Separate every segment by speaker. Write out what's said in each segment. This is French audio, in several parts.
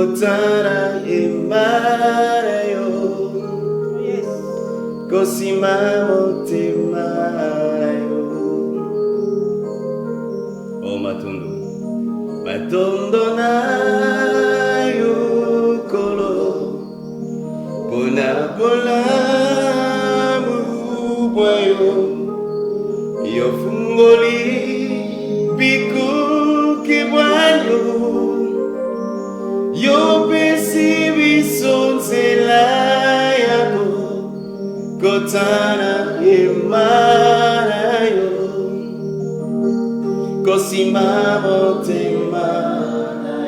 Speaker 1: Kotara Emarayo Kosima Motemayo Oh Matondo Matondo na Yukolo Pona Pola Mubwayo Yofungoli Biku Kibwayo Yo pesibi sonzela yako Kotana Emarayo Kosima Motema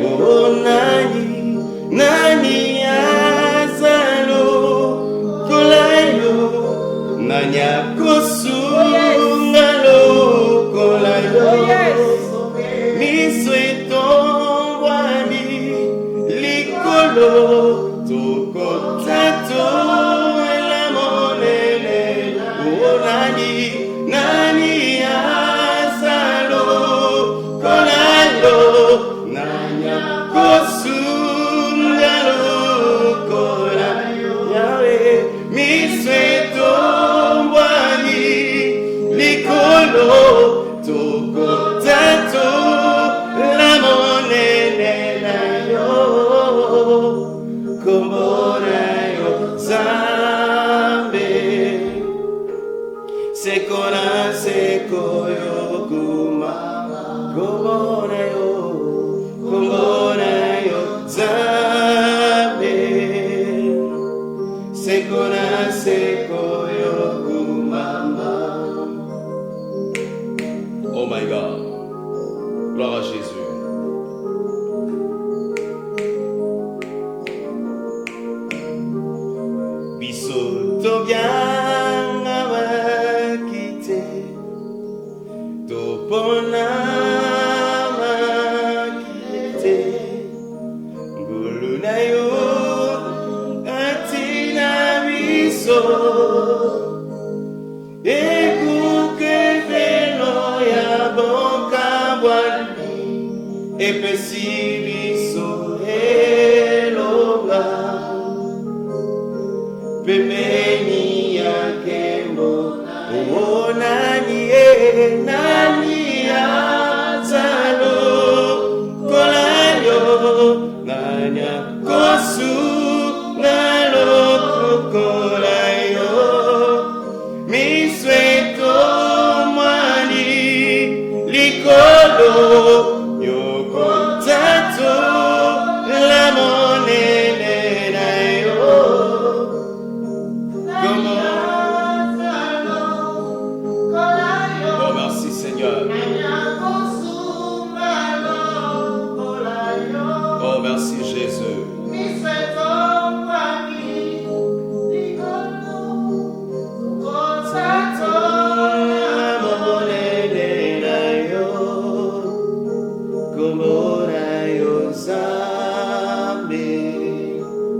Speaker 1: Oh nani azalo Kolayo Nanya kosungalo Kolayo Misweto Toko tato la monele oh nani asalo kolalo nanya kosungalo kolayo yawe misweto mbwani likolo toko tato la monele na yo Komborayo Zambe Sekona Sekoyo Kuma Komborayo Zambe Sekona Sekoyo Kumama. Oh my God, gloire à Jésus. Tobiang awakite Topona makite Ngulu na yo atina miso Ekuke velo ya boka wali Epesi miso eloba Pemeni ya kembo Oh nani azalo Kolayo Nanya kosu Nalo kolayo Misweto mwani Likolo Yoko tato La monene na yo Oh merci Seigneur. Oh merci Jésus.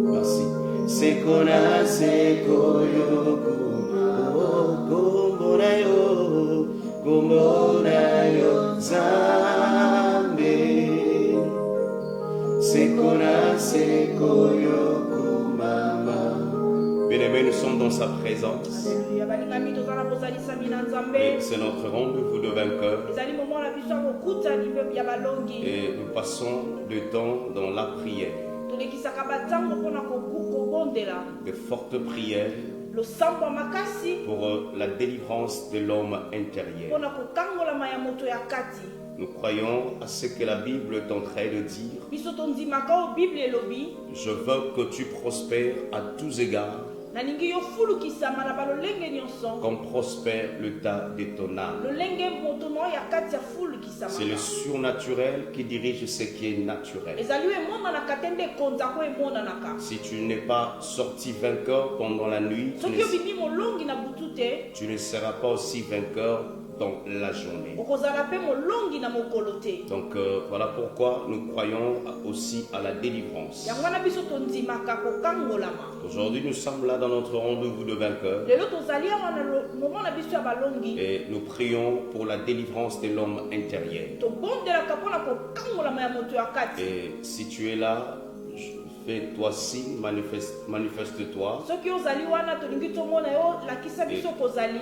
Speaker 1: Merci. Sekona sekoyoku. Komborayo Zambe Sekona Sekoyoku Mama. Bien-aimés, nous sommes dans sa présence. Et c'est notre rendez-vous de vainqueur. Et nous passons du temps dans la prière. De fortes prières pour la délivrance de l'homme intérieur. Nous croyons à ce que la Bible est en train de dire. Je veux que tu prospères à tous égards, comme prospère l'état de ton âme. C'est le surnaturel qui dirige ce qui est naturel. Si tu n'es pas sorti vainqueur pendant la nuit, tu ne seras pas aussi vainqueur dans la journée. Donc voilà pourquoi nous croyons aussi à la délivrance. Aujourd'hui nous sommes là dans notre rendez-vous de vainqueur. Et nous prions pour la délivrance de l'homme intérieur. Et si tu es là, Fais-toi signe, manifeste-toi.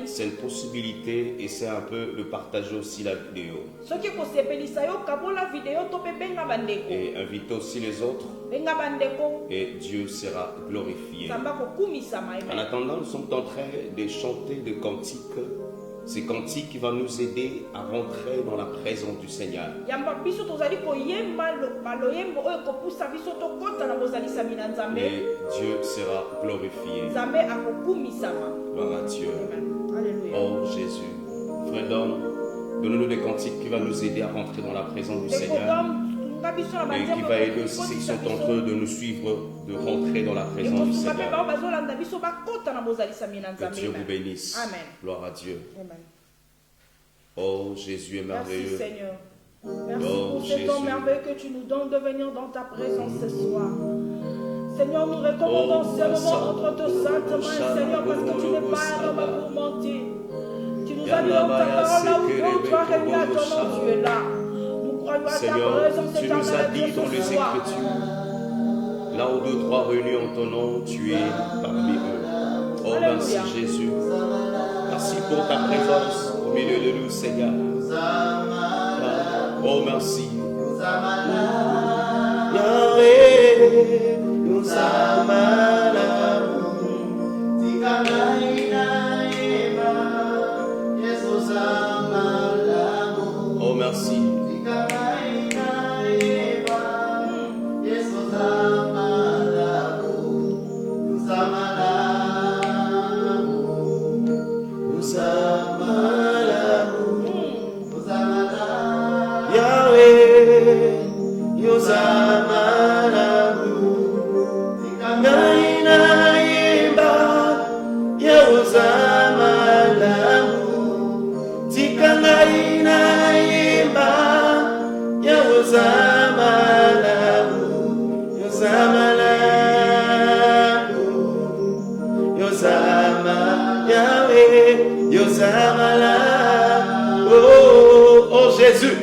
Speaker 1: C'est une possibilité et c'est un peu de partager aussi la vidéo. Et inviter aussi les autres. Et Dieu sera glorifié. En attendant, nous sommes en train de chanter des cantiques. Ces cantiques qui vont nous aider à rentrer dans la présence du Seigneur. Et Dieu sera glorifié. Gloire à Dieu. Oh Jésus. Frère d'homme, donne-nous des cantiques qui vont nous aider à rentrer dans la présence du Seigneur. Et qui va aider aussi ceux qui sont en train de nous suivre, de rentrer dans la présence du Seigneur. Que Dieu vous bénisse.
Speaker 2: Amen.
Speaker 1: Gloire à Dieu.
Speaker 2: Amen.
Speaker 1: Oh, Jésus est merveilleux.
Speaker 2: Merci Seigneur. Merci
Speaker 1: Oh,
Speaker 2: pour ce temps merveilleux que tu nous donnes de venir dans ta présence ce soir. Seigneur, nous recommandons ce moment entre tes saintes mains, Seigneur, parce que tu n'es pas un homme pour mentir. Tu nous as dit dans ta parole, où tu as réuni à ton nom, tu es là. Nous croyons à ta
Speaker 1: Seigneur,
Speaker 2: présence
Speaker 1: tu nous as dit dans les
Speaker 2: ce soir.
Speaker 1: Écritures, là où 2 ou 3 réunis en ton nom, tu es parmi eux. Oh, merci Jésus. Merci pour ta présence au milieu de nous, Seigneur. Oh, merci. Yahweh, nous oh, merci. Oh Jésus,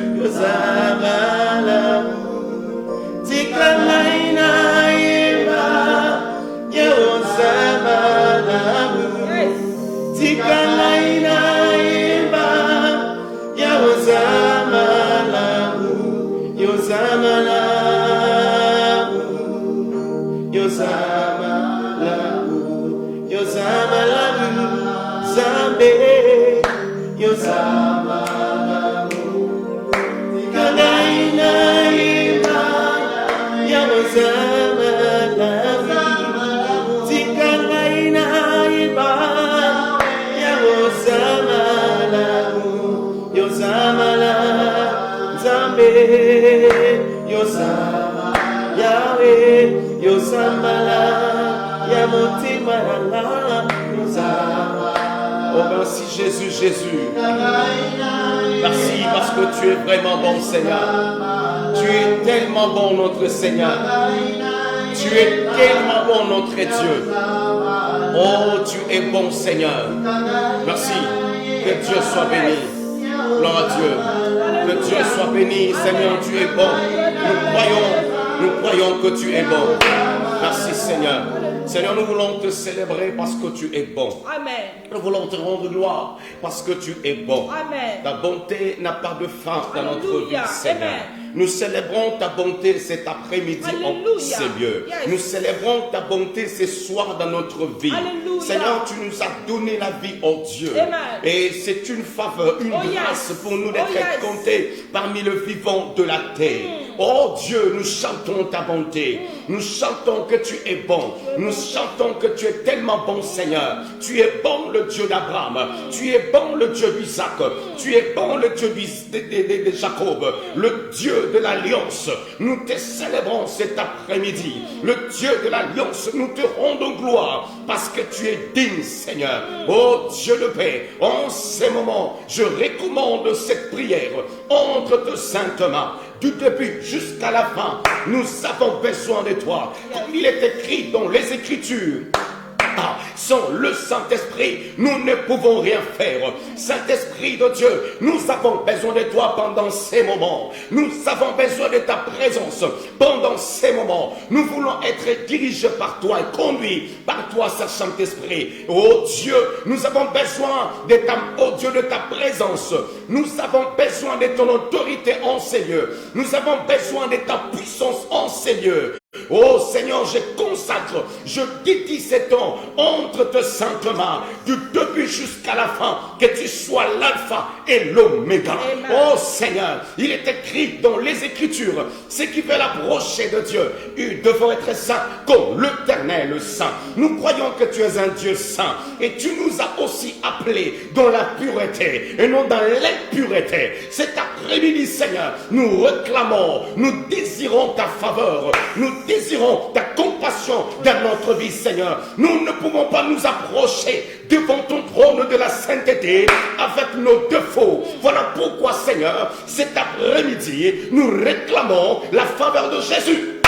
Speaker 1: oh merci Jésus, Jésus. Merci parce que tu es vraiment bon, Seigneur. Tu es tellement bon, notre Seigneur. Tu es tellement bon, notre Dieu. Oh, tu es bon, Seigneur. Merci. Que Dieu soit béni. Gloire à Dieu. Que Dieu soit béni, Seigneur. Tu es bon. Nous croyons que tu es bon. Merci, Seigneur. Seigneur, nous voulons te célébrer parce que tu es bon.
Speaker 2: Amen.
Speaker 1: Nous voulons te rendre gloire parce que tu es bon.
Speaker 2: Amen.
Speaker 1: Ta bonté n'a pas de fin dans
Speaker 2: Alléluia.
Speaker 1: notre vie, Seigneur.
Speaker 2: Amen.
Speaker 1: Nous célébrons ta bonté cet après-midi en
Speaker 2: Alléluia.
Speaker 1: ces lieux.
Speaker 2: Yes.
Speaker 1: Nous célébrons ta bonté ce soir dans notre vie.
Speaker 2: Alléluia.
Speaker 1: Seigneur, tu nous as donné la vie, oh Dieu.
Speaker 2: Amen.
Speaker 1: Et c'est une faveur, une grâce
Speaker 2: yes.
Speaker 1: pour nous d'être
Speaker 2: yes.
Speaker 1: comptés parmi le vivant de la terre. Oh Dieu, nous chantons ta bonté. Nous chantons que tu es bon. Nous chantons que tu es tellement bon, Seigneur. Tu es bon, le Dieu d'Abraham. Tu es bon, le Dieu d'Isaac. Tu es bon, le Dieu de Jacob. Le Dieu de l'Alliance. Nous te célébrons cet après-midi. Le Dieu de l'Alliance, nous te rendons gloire parce que tu es digne, Seigneur. Oh Dieu de paix, en ces moments, je recommande cette prière entre tes saintes mains. Du début jusqu'à la fin, nous avons besoin de toi. Comme il est écrit dans les Écritures, Sans le Saint-Esprit, nous ne pouvons rien faire. Saint-Esprit de Dieu, nous avons besoin de toi pendant ces moments. Nous avons besoin de ta présence pendant ces moments. Nous voulons être dirigés par toi et conduits par toi, Saint-Esprit. Oh Dieu, nous avons besoin de ta, oh Dieu, de ta présence. Nous avons besoin de ton autorité en ces lieux. Nous avons besoin de ta puissance en ces lieux. Oh Seigneur, je consacre, je dédie ces temps entre tes saintes mains, du début jusqu'à la fin, que tu sois l'alpha et l'oméga. Oh Seigneur, il est écrit dans les Écritures, ceux qui veulent approcher de Dieu, ils devront être saints comme l'Éternel saint. Nous croyons que tu es un Dieu saint et tu nous as aussi appelés dans la pureté et non dans l'impureté. Cet après-midi, Seigneur, nous réclamons, nous désirons ta faveur, nous désirons ta compassion dans notre vie, Seigneur. Nous ne pouvons pas nous approcher devant ton trône de la sainteté avec nos défauts. Voilà pourquoi, Seigneur, cet après-midi, nous réclamons la faveur de Jésus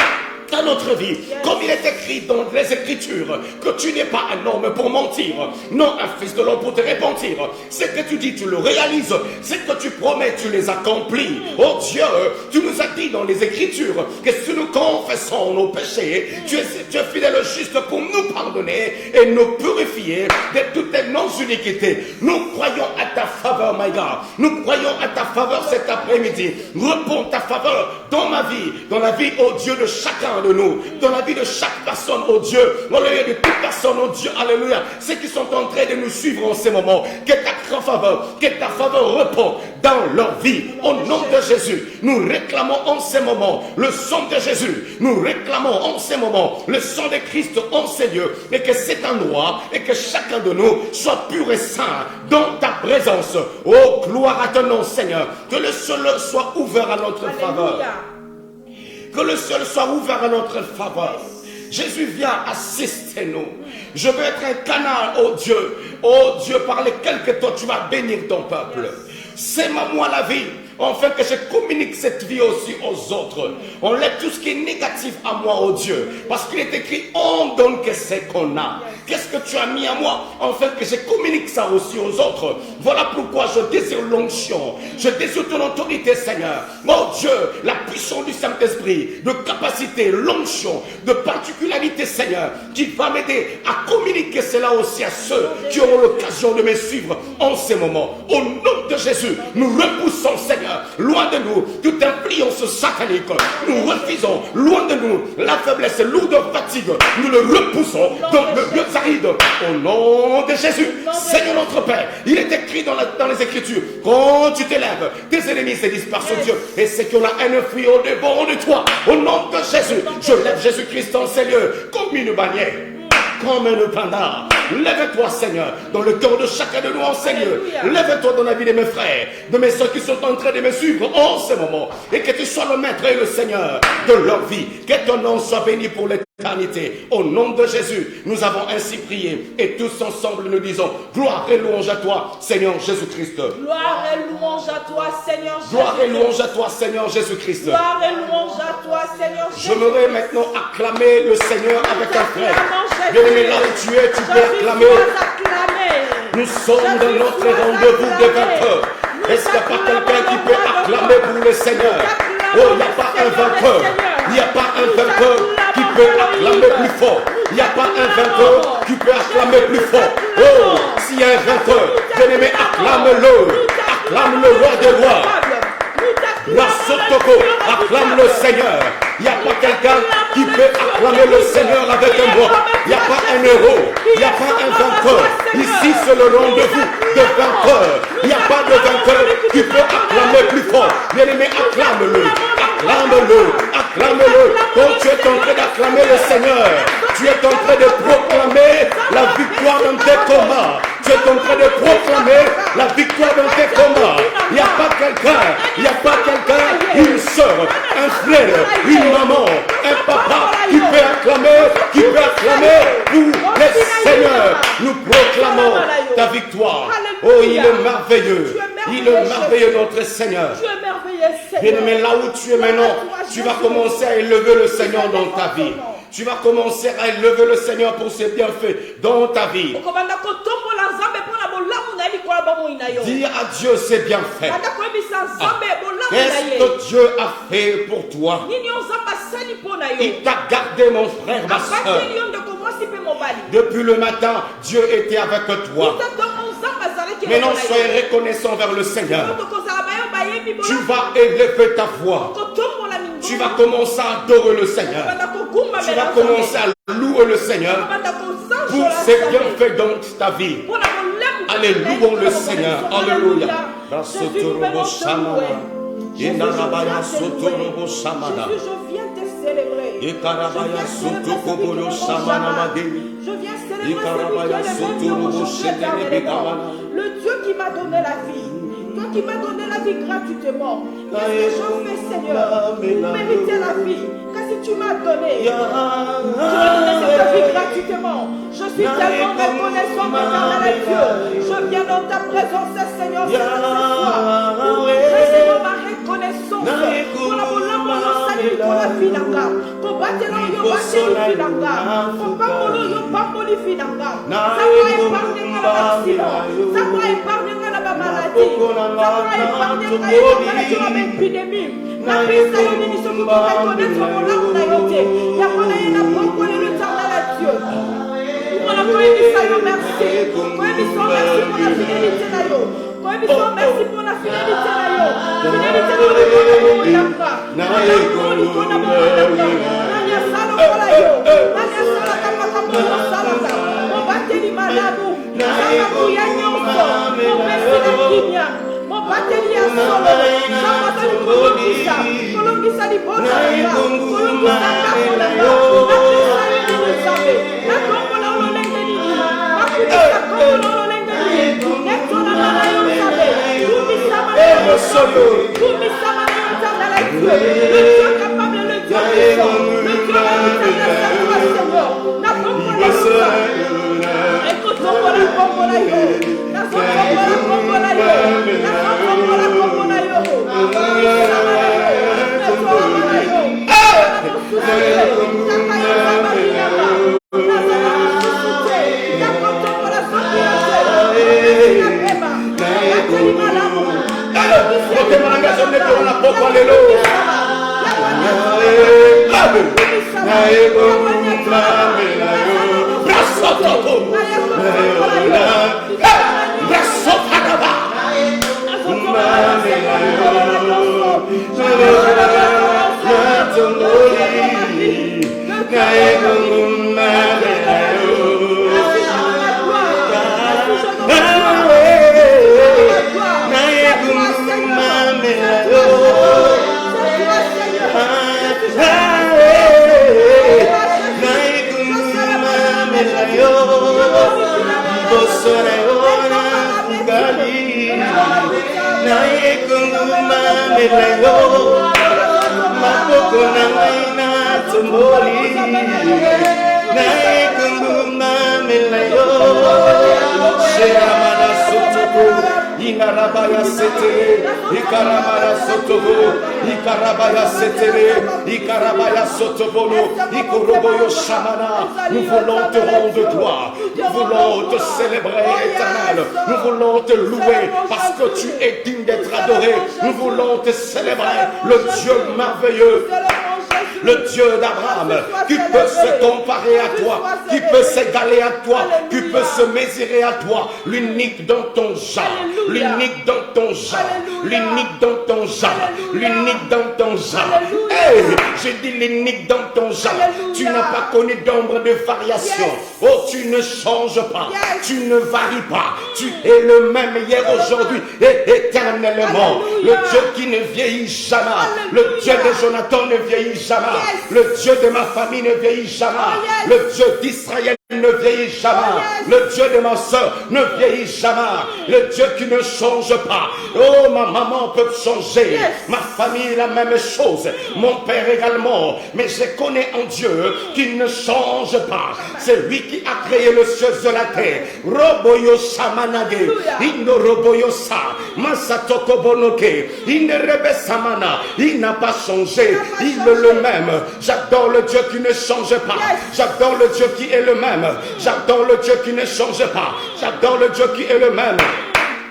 Speaker 1: dans notre vie, comme il est écrit dans les Écritures, que tu n'es pas un homme pour mentir, non un fils de l'homme pour te repentir. Ce que tu dis, tu le réalises. Ce que tu promets, tu les accomplis. Oh Dieu, tu nous as dit dans les Écritures que si nous confessons nos péchés, tu es fidèle et juste pour nous pardonner et nous purifier de toutes nos iniquités. Nous croyons à ta faveur, my God. Nous croyons à ta faveur cet après-midi. Réponds ta faveur dans ma vie, dans la vie, oh Dieu, de chacun de nous, dans la vie de chaque personne, oh Dieu, dans la vie de toute personne, oh Dieu, alléluia, ceux qui sont en train de nous suivre en ces moments, que ta faveur répond dans leur vie, au nom de Jésus. Nous réclamons en ces moments le sang de Jésus, nous réclamons en ces moments le sang de Christ en ces lieux, et que cet endroit, et que chacun de nous soit pur et saint dans ta présence. Oh, gloire à ton nom, Seigneur, que le ciel soit ouvert à notre faveur. Que le ciel soit ouvert à notre faveur. Jésus vient assister nous. Je veux être un canal, oh Dieu, par lequel que toi tu vas bénir ton peuple. C'est moi la vie, afin que je communique cette vie aussi aux autres. On lève tout ce qui est négatif à moi, oh Dieu, parce qu'il est écrit, on donne que c'est qu'on a. Qu'est-ce que tu as mis à moi, afin que je communique ça aussi aux autres. Voilà pourquoi je désire l'onction, je désire ton autorité, Seigneur. Oh Dieu, la puissance du Saint-Esprit, de capacité, l'onction, de particularité, Seigneur, qui va m'aider à communiquer cela aussi à ceux qui auront l'occasion de me suivre en ces moments. Au nom de Jésus, nous repoussons, Seigneur, loin de nous toute influence satanique. Nous refusons, loin de nous, la faiblesse lourde fatigue. Nous le repoussons dans le lieu aride. Au nom de Jésus, Seigneur notre Père, il est écrit dans les Écritures, quand tu t'élèves, tes ennemis se dispersent, oh Dieu, et ceux qui ont la haine fuient au devant de toi. Au nom de Jésus, je lève Jésus-Christ en ces lieux comme une bannière, comme un pendant. Lève-toi, Seigneur, dans le cœur de chacun de nous en ces lieux. Lève-toi dans la vie de mes frères, de mes soeurs qui sont en train de me suivre en ce moment. Et que tu sois le maître et le Seigneur de leur vie. Que ton nom soit béni pour l'éternité. Au nom de Jésus, nous avons ainsi prié. Et tous ensemble nous disons, gloire et louange à toi, Seigneur Jésus-Christ.
Speaker 2: Gloire et louange à toi, Seigneur Jésus-Christ.
Speaker 1: Gloire et louange à toi, Seigneur Jésus-Christ.
Speaker 2: Gloire et louange à toi, Seigneur Jésus-Christ.
Speaker 1: J'aimerais maintenant acclamer le Seigneur avec un frère. Bien-aimé, là où tu es, tu peux acclamer. Nous sommes dans notre rendez-vous de vainqueurs. Est-ce qu'il n'y a pas quelqu'un qui peut acclamer pour le Seigneur? Oh, il n'y a pas un vainqueur. Il n'y a pas un vainqueur qui peut acclamer plus fort. Il n'y a pas un vainqueur qui peut acclamer plus fort. Oh, s'il y a un vainqueur, bien-aimé, acclame-le. Acclame le roi des rois. La Sotoko, acclame le Seigneur. Il n'y a pas quelqu'un qui peut acclamer le Seigneur avec un mot. Il n'y a pas un héros. Il n'y a pas un vainqueur. Ici, c'est le rendez-vous de vainqueur. Il n'y a pas de vainqueur qui peut acclamer plus fort. Bien-aimé, acclame-le. Acclame-le. Acclame-le. Quand tu es en train d'acclamer le Seigneur, tu es en train de proclamer la victoire dans tes combats. Tu es en train de proclamer la victoire dans tes combats. Il n'y a pas quelqu'un, une soeur, un frère, une maman, un papa qui peut acclamer pour le Seigneur. Nous proclamons ta victoire. Oh, il est merveilleux. Il est merveilleux, notre Seigneur. Bien-aimé, là où tu es maintenant, tu vas commencer à élever le Seigneur dans ta vie. Tu vas commencer à élever le Seigneur pour ses bienfaits dans ta vie. Dis à Dieu ses bienfaits. Qu'est-ce que Dieu a fait pour toi? Il t'a gardé, mon frère, ma soeur. Depuis le matin, Dieu était avec toi. Maintenant, soyez reconnaissant vers le Seigneur. Tu vas élever ta voix. Tu vas commencer à adorer le Seigneur. Tu vas commencer à louer le Seigneur pour ses bienfaits dans ta vie. Allez, louons le Seigneur. Alléluia.
Speaker 2: Jésus, je viens te célébrer. Je viens célébrer celui qui est le Dieu qui m'a donné la vie. Toi qui m'as donné la vie gratuitement. Qu'est-ce que je fais, Seigneur, pour mériter la vie? Qu'est-ce que tu m'as donné? Tu m'as donné cette vie gratuitement. Je suis tellement reconnaissant, éternel Dieu. Je viens dans ta présence, Seigneur, ce soir. Pour Seigneur, ma reconnaissance. Pour la salut, pour la vie d'Anga. Pour battre la vie d'Anga. Pour pas mourir vie d'Anga. Ça va épargner l'accident. Ça va épargner la maladie. Ça va épargner l'épidémie. La paix, ça y est, nous sommes pour reconnaître mon âme. Il y a pas de pourquoi le temps à Dieu. Pour la merci. Merci pour la fidélité. Merci pour la fidélité.
Speaker 1: Nous voulons te rendre gloire. Nous voulons te célébrer, éternel. Nous voulons te louer parce que tu es digne d'être adoré. Nous voulons te célébrer, le Dieu merveilleux. Le Dieu d'Abraham, qui peut se comparer à toi, qui peut s'égaler à toi, qui peut se mesurer à toi, l'unique dans ton genre, l'unique dans ton genre, l'unique dans ton genre, l'unique dans ton genre. Hey, j'ai dit l'unique dans ton genre. Tu n'as pas connu d'ombre de variation. Oh, tu ne changes pas, tu ne varies pas. Tu es le même hier, aujourd'hui et éternellement. Le Dieu qui ne vieillit jamais, le Dieu de Jonathan ne vieillit jamais. Le Dieu de ma famille ne vieillit jamais. Le Dieu d'Israël ne vieillit jamais. Le Dieu de ma soeur ne vieillit jamais. Le Dieu qui ne change pas. Oh, ma maman peut changer. Ma famille, la même chose. Mon père également. Mais je connais un Dieu qui ne change pas. C'est lui qui a créé le ciel de la terre. Roboyo Samanage. Indo Roboyo Sa. Masatoko Bonoke. Inerebe Samana. Il n'a pas changé. Il est le même. J'adore le Dieu qui ne change pas. J'adore le Dieu qui est le même. J'adore le Dieu qui ne change pas. J'adore le Dieu qui est le même.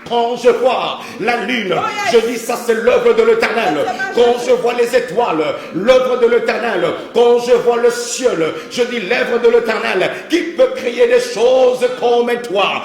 Speaker 1: Quand je vois la lune, je dis ça c'est l'œuvre de l'Éternel. Quand je vois les étoiles, l'œuvre de l'Éternel. Quand je vois le ciel, je dis l'œuvre de l'Éternel. Qui peut créer des choses comme toi?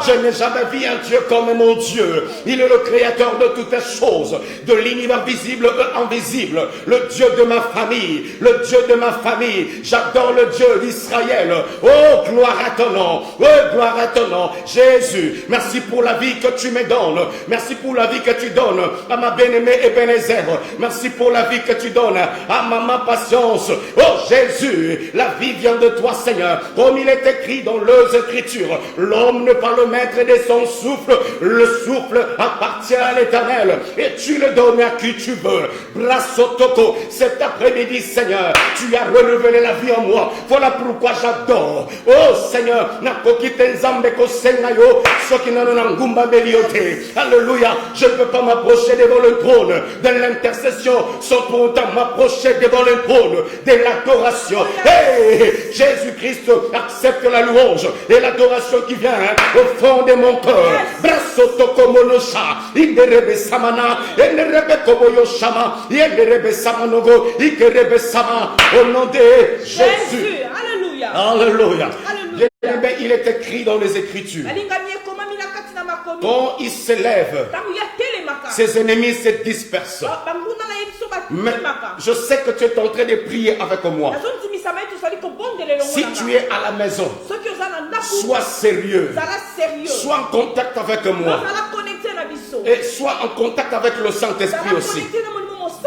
Speaker 1: Je n'ai jamais vu un Dieu comme mon Dieu. Il est le créateur de toutes choses, de l'univers visible et invisible. Le Dieu de ma famille, le Dieu de ma famille. J'adore le Dieu d'Israël. Oh, gloire à ton nom. Oh, gloire à ton nom. Jésus, merci pour la vie que tu me donnes. Merci pour la vie que tu donnes à ma bien-aimée Ebenezer. Merci pour la vie que tu donnes à ma patience. Oh Jésus, la vie vient de toi Seigneur. Comme il est écrit dans les Écritures, l'homme n'est pas le maître de son souffle. Le souffle appartient à l'Éternel et tu le donnes à qui tu veux. Brassotoko, cet après-midi Seigneur, tu as renouvelé la vie en moi. Voilà pourquoi j'adore. Oh Seigneur, alléluia, je ne peux pas m'approcher devant le trône de l'intercession sans pour autant m'approcher devant le trône de l'adoration. Hey, Jésus-Christ accepte la louange et l'adoration qui vient au fond de mon cœur. Brasso monosha, inderebe samana, inderebe koboyo shama, inderebe samanogo, ikerebe sama, au nom de Jésus.
Speaker 2: Alléluia.
Speaker 1: Alléluia.
Speaker 2: Alléluia.
Speaker 1: Il est écrit dans les Écritures. Quand il s'élève, ses ennemis se dispersent. Mais je sais que tu es en train de prier avec moi. Si tu es à la maison, sois sérieux. Sois en contact avec moi. Et sois en contact avec le Saint-Esprit aussi.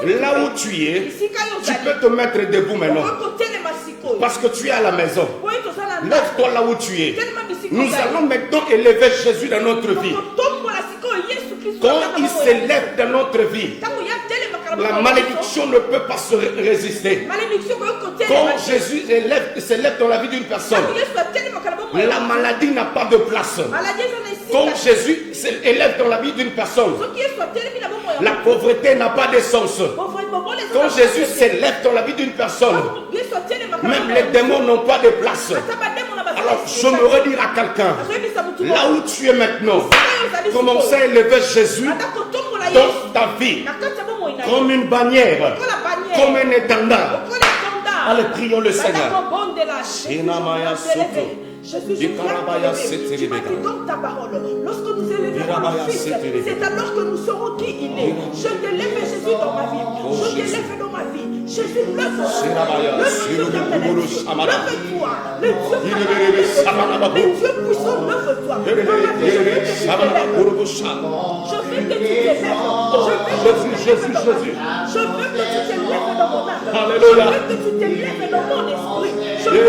Speaker 1: Là où tu es, tu peux te mettre debout maintenant. Parce que tu es à la maison. Lève-toi là où tu es. Nous allons maintenant élever Jésus dans notre vie. Quand il s'élève dans notre vie, la malédiction ne peut pas se résister. Quand Jésus s'élève dans la vie d'une personne, la maladie n'a pas de place. Quand Jésus s'élève dans la vie d'une personne, la pauvreté n'a pas de sens. Quand Jésus s'élève dans la vie d'une personne, même les démons n'ont pas de place. Alors je me redire à quelqu'un, là où tu es maintenant, commencez à élever Jésus dans ta vie, comme une bannière, comme un étendard. Allez, prions le Seigneur.
Speaker 2: Jésus, je viens tu donnes ta parole. Lorsque nous élevons mon fils, c'est alors que nous saurons qui il est. Je t'élève Jésus dans ma vie. Je t'élève dans ma vie. Jésus, lève-toi. Lève-toi. Le Dieu puissant, lève-toi. Je veux que tu t'élèves. Je veux que tu t'élèves dans mon âme. Je veux que tu t'élèves dans mon esprit. Je veux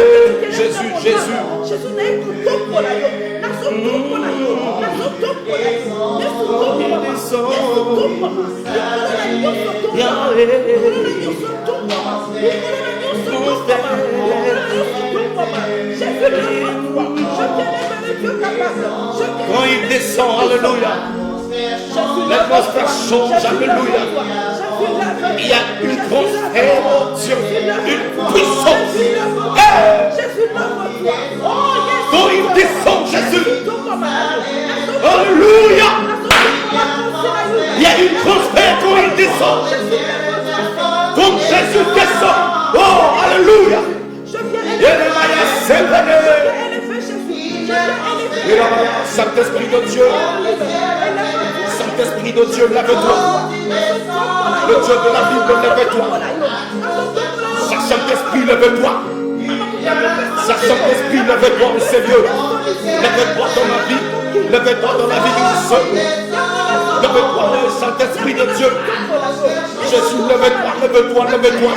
Speaker 2: que tu t'élèves dans mon âme. Jésus n'est que ton pour la yo. Naso ton pour la yo. Naso ton pour la yo. Naso ton pour la yo. Naso ton pour
Speaker 1: quand il descend, alléluia, l'atmosphère change, alléluia. Il y a une transformation, une puissance. Quand il descend, Jésus, alléluia. Il y a une transfert quand il descend. Quand Jésus descend, oh, alléluia. Saint-Esprit de Dieu, Saint-Esprit de Dieu, lève-toi. Le Dieu de la Bible, lève-toi. Saint-Esprit, lève-toi. Saint-Esprit, lève-toi, mon Seigneur. Lève-toi dans ma vie. Lève-toi dans la vie d'une seule. Lève-toi, le Saint-Esprit de Dieu. Jésus, lève-toi, lève-toi, lève-toi.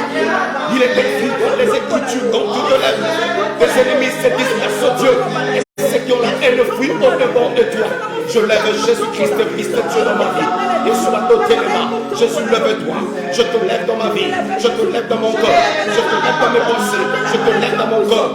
Speaker 1: Il est écrit dans les Écritures, quand tu te lèves, tes ennemis se dispersent. Dieu. Et ceux qui ont la haine fuient au devant de toi. Je lève Jésus-Christ, Fils de Dieu dans ma vie. Et sur la côté les mains, Jésus, lève-toi. Je te lève dans ma vie. Je te lève dans mon corps. Je te lève dans mes pensées. Je te lève dans mon corps.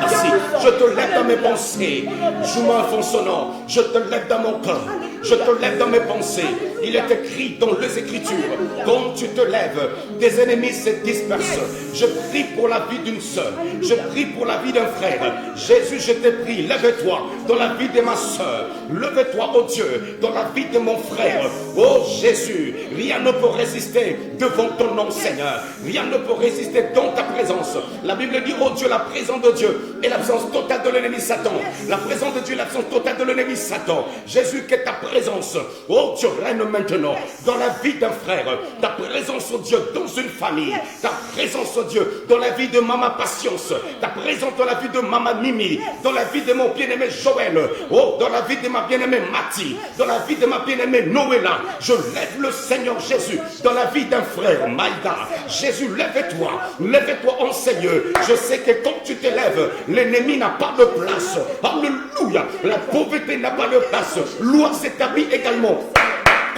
Speaker 1: Merci. Je te lève dans mes pensées. Joue-moi en son nom. Je te lève dans mon corps. Je te lève dans mes pensées. Il est écrit dans les Écritures, quand tu te lèves, tes ennemis se dispersent. Je prie pour la vie d'une sœur. Je prie pour la vie d'un frère. Jésus, je te prie, lève-toi dans la vie de ma sœur. Lève-toi, oh Dieu, dans la vie de mon frère. Oh Jésus, rien ne peut résister devant ton nom, Seigneur. Rien ne peut résister dans ta présence. La Bible dit, oh Dieu, la présence de Dieu et l'absence totale de l'ennemi Satan. La présence de Dieu et l'absence totale de l'ennemi Satan. Jésus, que ta présence, oh Dieu, règne maintenant dans la vie d'un frère. Ta présence, oh Dieu, dans une famille. Ta présence, oh Dieu, dans la vie de Maman Patience. Ta présence dans la vie de Maman Mimi. Dans la vie de mon bien-aimé Joël. Oh, dans la vie de ma bien-aimée Mati. Dans la vie de ma bien-aimée Noëlla. Je lève le Seigneur Jésus dans la vie d'un frère, Maïda. Jésus, lève-toi. Lève-toi en Seigneur. Je sais que quand tu te lèves, l'ennemi n'a pas de place. Alléluia. La pauvreté n'a pas de place. Loi s'établit également.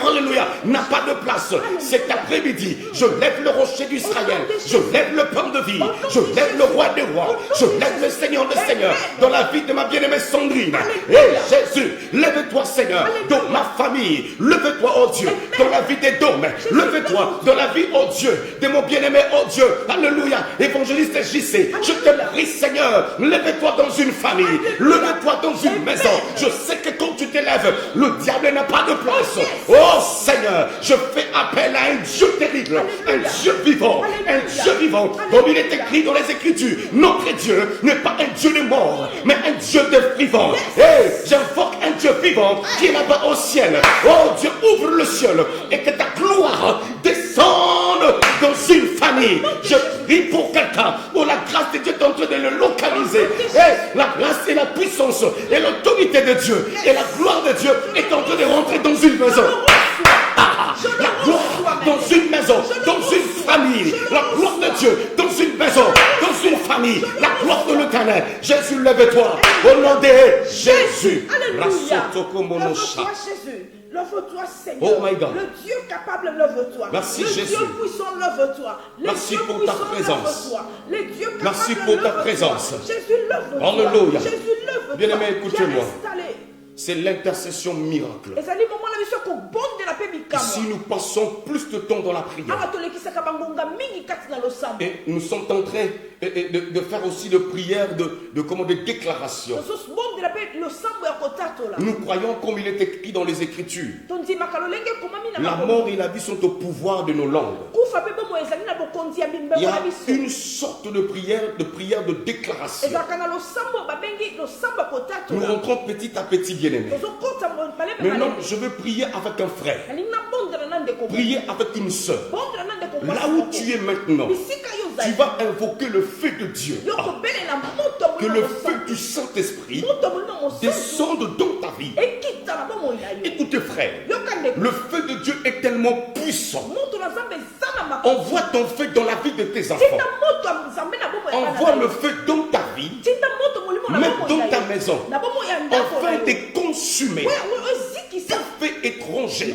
Speaker 1: Alléluia, n'a pas de place. Cet après-midi, je lève le rocher d'Israël. Je lève le pain de vie. Je lève le roi des rois. Je lève le Seigneur des seigneurs dans la vie de ma bien-aimée Sandrine. Et Jésus, lève-toi Seigneur dans ma famille. Lève-toi, oh Dieu, dans la vie des dômes. Lève-toi dans la vie, oh Dieu, de mon bien-aimé, oh Dieu. Alléluia, évangéliste JC. Je te prie Seigneur, lève-toi dans une famille. Lève-toi dans une maison. Je sais que quand tu te lèves, le diable n'a pas de place. Oh Seigneur, je fais appel à un Dieu terrible, un Dieu vivant, un Dieu vivant. Comme il est écrit dans les Écritures, notre Dieu n'est pas un Dieu de mort, mais un Dieu de vivant. Et j'invoque un Dieu vivant qui est là-bas au ciel. Oh Dieu, ouvre le ciel et que ta gloire descende dans une famille. Je prie pour quelqu'un où la grâce de Dieu est en train de le localiser. Et la grâce et la puissance et l'autorité de Dieu et la gloire de Dieu est en train de rentrer dans une maison. La gloire dans une maison, dans une famille. La gloire de Dieu dans une maison, dans une famille. La gloire de l'Éternel. Jésus, lève-toi au nom de Jésus.
Speaker 2: Alléluia. Lève-toi Jésus. Lève-toi Seigneur.
Speaker 1: Oh my God.
Speaker 2: Le Dieu capable, lève-toi.
Speaker 1: Merci
Speaker 2: le
Speaker 1: Jésus.
Speaker 2: Dieu puissant, lève-toi.
Speaker 1: Merci pour ta présence.
Speaker 2: Les dieux capables,
Speaker 1: merci pour ta présence.
Speaker 2: Jésus, lève-toi.
Speaker 1: Alléluia.
Speaker 2: Jésus, lève-toi.
Speaker 1: Bien-aimé, écoutez-moi. C'est l'intercession miracle. Si nous passons plus de temps dans la prière, et nous sommes en train de faire aussi de prières de déclarations. Nous croyons comme il est écrit dans les Écritures. La mort et la vie sont au pouvoir de nos langues. Il y a une sorte de prière de déclaration. Nous rentrons petit à petit, bien-aimés. Maintenant, je veux prier avec un frère. Prier avec une soeur. Là où tu es maintenant, tu vas invoquer le feu de Dieu. Que le feu du Saint-Esprit descende dans ta vie. Écoutez, frère, le feu de Dieu est tellement puissant. Envoie ton feu dans la vie de tes enfants. Envoie le feu dans ta vie, même dans ta maison, afin de consumer tout feu étranger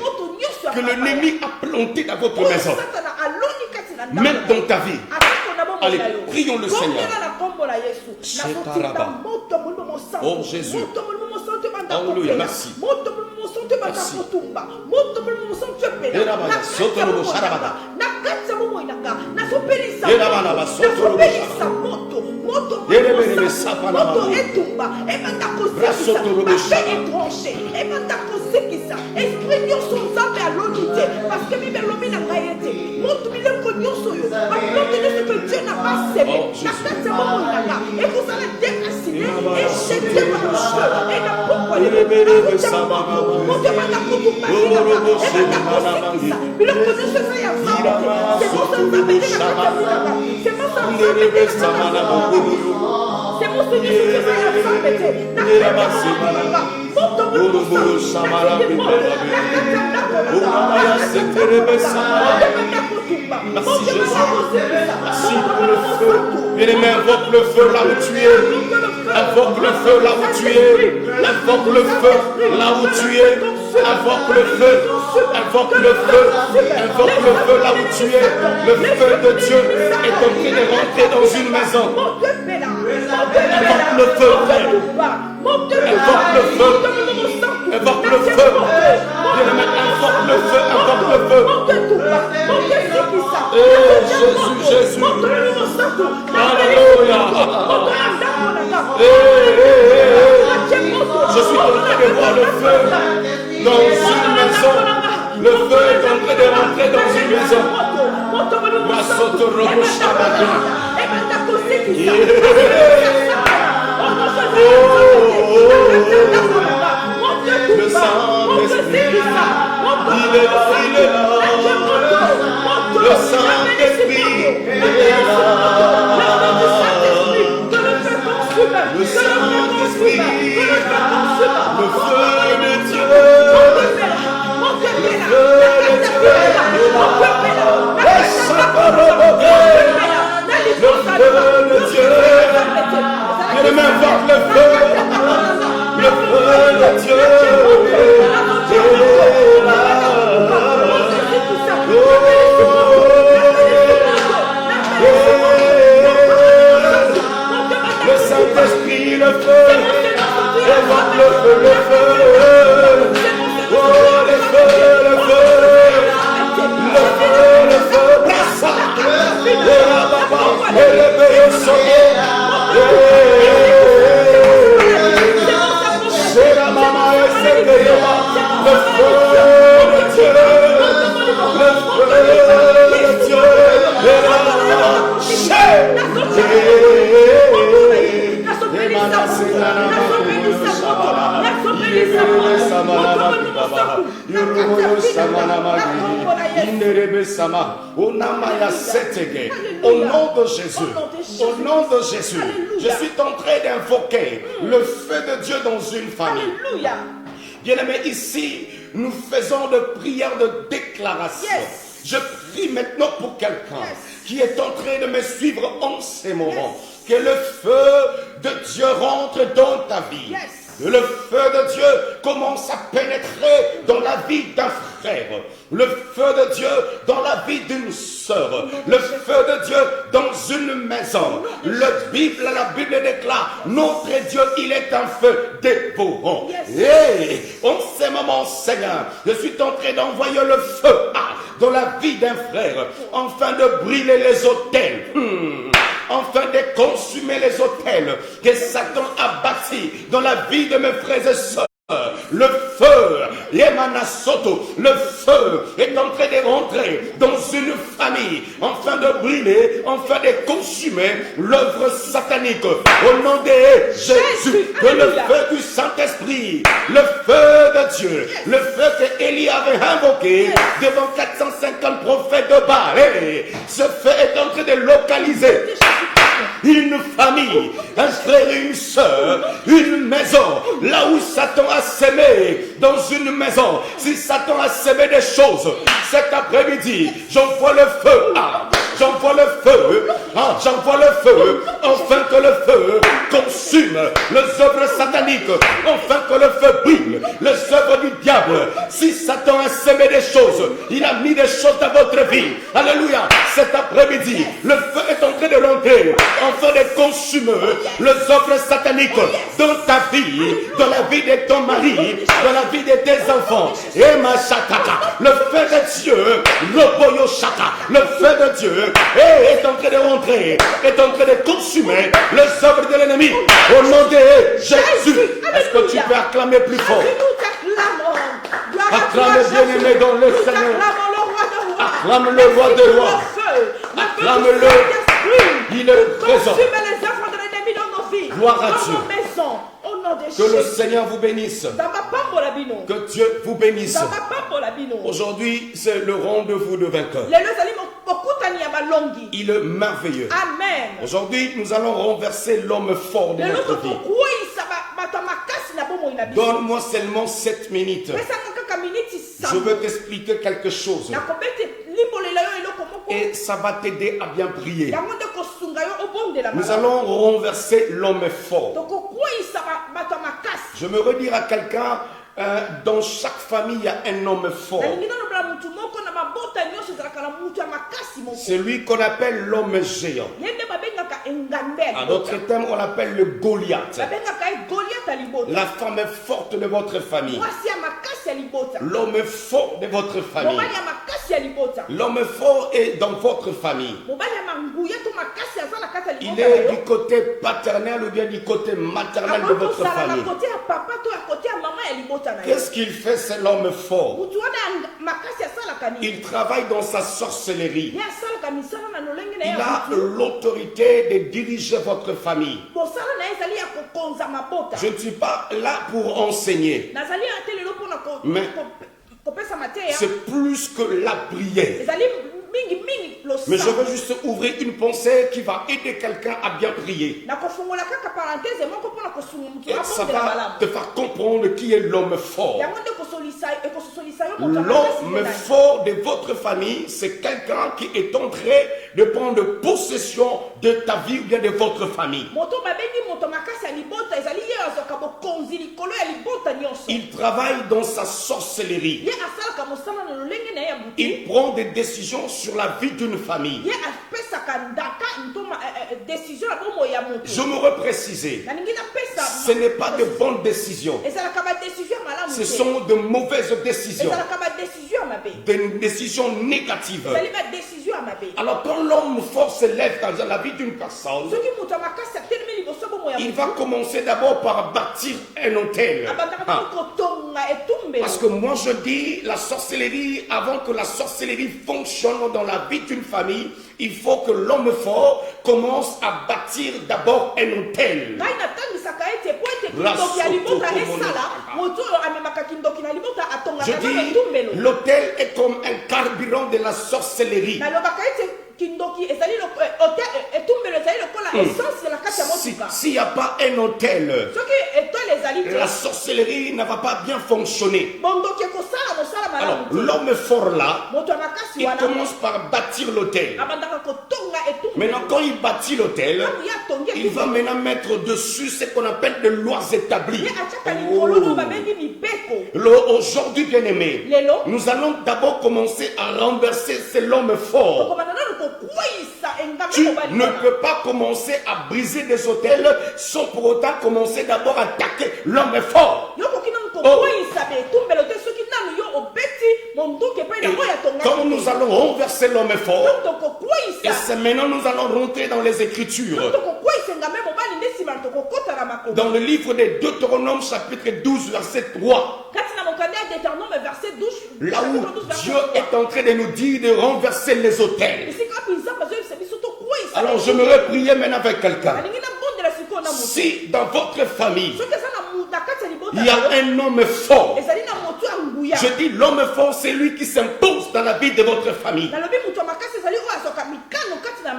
Speaker 1: que l'ennemi a planté dans votre maison, même dans ta vie. Allez, prions le Seigneur. Oh Jésus. Alléluia, merci. Merci. Merci Jésus. Merci pour le feu. Bien-aimé, invoque le feu là où tu es. Invoque le feu là où tu es. Invoque le feu là où tu es. Invoque le feu. Invoque le feu. Invoque le feu là où tu es. Le feu de Dieu est en train de rentrer dans une maison. Invoque le feu, frère. Invoque le feu. Invoque le feu. Bien-aimé, invoque le feu. Invoque le feu. Jésus. Alléluia. Je suis en train de voir le feu dans une maison. Le feu est en train de rentrer dans une maison. Le Saint-Esprit, il est là, il est là. Le Saint-Esprit est là. Le Saint-Esprit, le feu de Dieu. Le feu de Dieu est là. Le feu de Dieu. Je m'invoque le feu. Le feu de Dieu est là. Le Saint-Esprit, le feu. Invoque le feu, le feu. Oh, le feu, le feu. Le feu, le feu. Brassa. Et la baba. Et le béo soye. C'est la maman et c'est le feu de Dieu. Le feu de Dieu est là. Au nom de Jésus, au nom de Jésus, je suis en train d'invoquer le feu de Dieu dans une famille. Bien-aimés, ici, nous faisons de prières de déclaration. Je prie maintenant pour quelqu'un qui est en train de me suivre en ces moments. Que le feu de Dieu rentre dans ta vie. Que le feu de Dieu commence à pénétrer dans la vie d'un frère. Le feu de Dieu dans la vie d'une sœur. Le feu de Dieu dans une maison. La Bible déclare, notre Dieu, il est un feu dévorant. Et en ces moments, Seigneur, je suis en train d'envoyer le feu dans la vie d'un frère, afin de brûler les autels. Afin de consumer les autels que Satan a bâtis dans la vie de mes frères et sœurs. Le feu, Yemana Soto, le feu est en train de rentrer dans une famille, afin de brûler, afin de consumer l'œuvre satanique. Au nom de Jésus, que le feu du Saint-Esprit, le feu de Dieu, le feu que Élie avait invoqué devant 450 prophètes de Baal, ce feu est en train de localiser une famille, un frère et une soeur, une maison, là où Satan a sémé, dans une maison. Si Satan a sémé des choses, cet après-midi, j'envoie le feu, j'envoie le feu, j'envoie le feu, afin que le feu consume les œuvres sataniques, afin que le feu brûle les œuvres du diable. Si Satan a sémé des choses, il a mis des choses dans votre vie. Alléluia. Cet après-midi, le feu est en train de rentrer, afin de consumer les œuvres sataniques dans ta vie, dans la vie de ton mari, dans la vie de tes enfants. Et ma chataka, le feu de Dieu, le boyo chaka, le feu de Dieu est en train de rentrer, est en train de consumer les œuvres de l'ennemi. Au nom de Jésus, est-ce que tu peux acclamer plus fort? Acclame bien-aimé dans le Seigneur. Acclame le roi de rois. Acclame-le. Il est présent. Gloire à Dieu. Que le Seigneur vous bénisse. Que Dieu vous bénisse. Aujourd'hui, c'est le rendez-vous de vainqueur. Il est merveilleux.
Speaker 2: Amen.
Speaker 1: Aujourd'hui, nous allons renverser l'homme fort de notre vie. Donne-moi seulement 7 minutes. Je veux t'expliquer quelque chose. Et ça va t'aider à bien prier. Nous allons renverser l'homme fort. Je me redire à quelqu'un, dans chaque famille, il y a un homme fort. C'est lui qu'on appelle l'homme géant. À notre terme, on l'appelle le Goliath. La femme forte de votre famille. L'homme fort de votre famille. L'homme fort est dans votre famille. Il est du côté paternel ou bien du côté maternel de votre famille. Qu'est-ce qu'il fait, c'est l'homme fort? Il travaille dans sa sorcellerie. Il a l'autorité de diriger votre famille. Je ne suis pas là pour enseigner, mais c'est plus que la prière. Mais je veux juste ouvrir une pensée qui va aider quelqu'un à bien prier. Et ça va te faire comprendre qui est l'homme fort. L'homme fort de votre famille, c'est quelqu'un qui est en train de prendre possession de ta vie ou bien de votre famille. Il travaille dans sa sorcellerie. Il prend des décisions sur la vie d'une famille. Je me repréciser, ce n'est pas de bonnes décisions. Ce sont de mauvaises décisions. Des décisions négatives. Alors quand l'homme fort se lève dans la vie d'une personne, il va commencer d'abord par bâtir un autel. Parce que moi je dis, la sorcellerie, avant que la sorcellerie fonctionne dans la vie d'une famille, il faut que l'homme fort commence à bâtir d'abord un autel. Je dis, l'autel est comme un carburant de la sorcellerie. S'il n'y a pas un autel, la sorcellerie ne va pas bien fonctionner. Alors, l'homme fort là, il commence par bâtir l'autel. Maintenant, quand il bâtit l'autel, il va maintenant mettre dessus ce qu'on appelle des lois établies. Aujourd'hui, bien aimé, nous allons d'abord commencer à renverser l'homme fort. Tu ne peux pas commencer à briser des autels sans pour autant commencer d'abord à attaquer l'homme fort. Comme nous allons renverser l'homme fort, et c'est maintenant nous allons rentrer dans les Écritures. Dans le livre de Deutéronome chapitre 12 verset 3. Là où Dieu est en train de nous dire de renverser les autels. Alors je me prier maintenant avec quelqu'un. Si dans votre famille il y a un homme fort, je dis l'homme fort, c'est lui qui s'impose dans la vie de votre famille.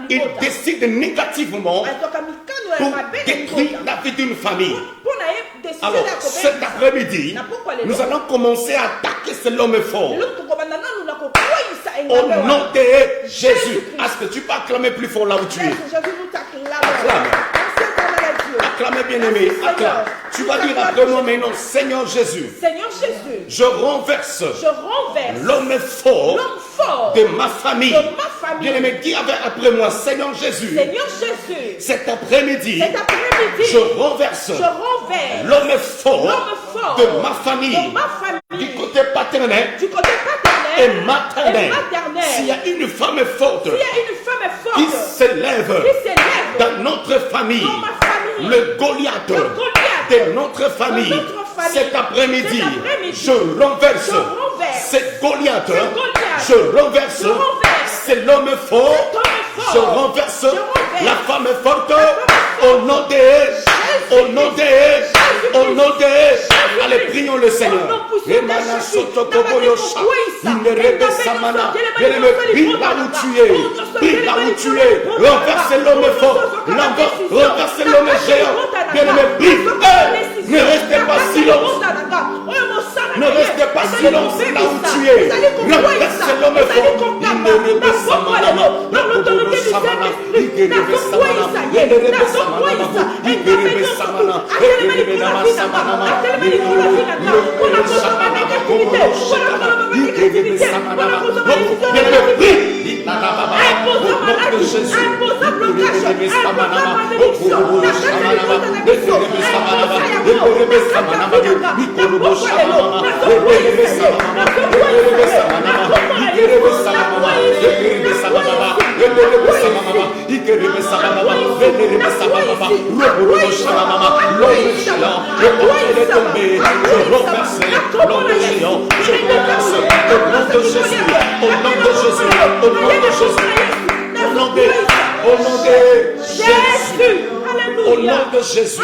Speaker 1: Il décide négativement pour détruire la vie d'une famille. Alors cet après-midi, nous allons commencer à attaquer cet homme fort. Au nom de Jésus. Est-ce que tu peux acclamer plus fort là où tu es? Acclame. Acclame, bien-aimé. Acclame. Tu vas dire après moi maintenant, Seigneur Jésus.
Speaker 2: Seigneur Jésus.
Speaker 1: Je renverse l'homme fort de ma famille. Bien-aimé, dis après moi, Seigneur Jésus.
Speaker 2: Seigneur Jésus.
Speaker 1: Cet après-midi, je renverse l'homme fort de ma famille. Du côté paternel. Et maternelle. S'il y a une femme forte qui s'élève dans notre famille, le Goliath de notre famille, cet après-midi, je renverse cette Goliath. Je renverse, c'est l'homme fort. Je renverse la femme forte au nom de, au nom de, au nom de. Allez, prions le Seigneur. Emana Sotokoboyosha, Inerebe Samana, prie là où tu es, prie là où tu es, renverse l'homme fort, renverse l'homme géant, bien-aimé, prie, ne restez pas silence, ne restez pas silence là où tu es, renverse l'homme fort, Inerebe Samana, Inerebe Samana, Au nom de Jésus,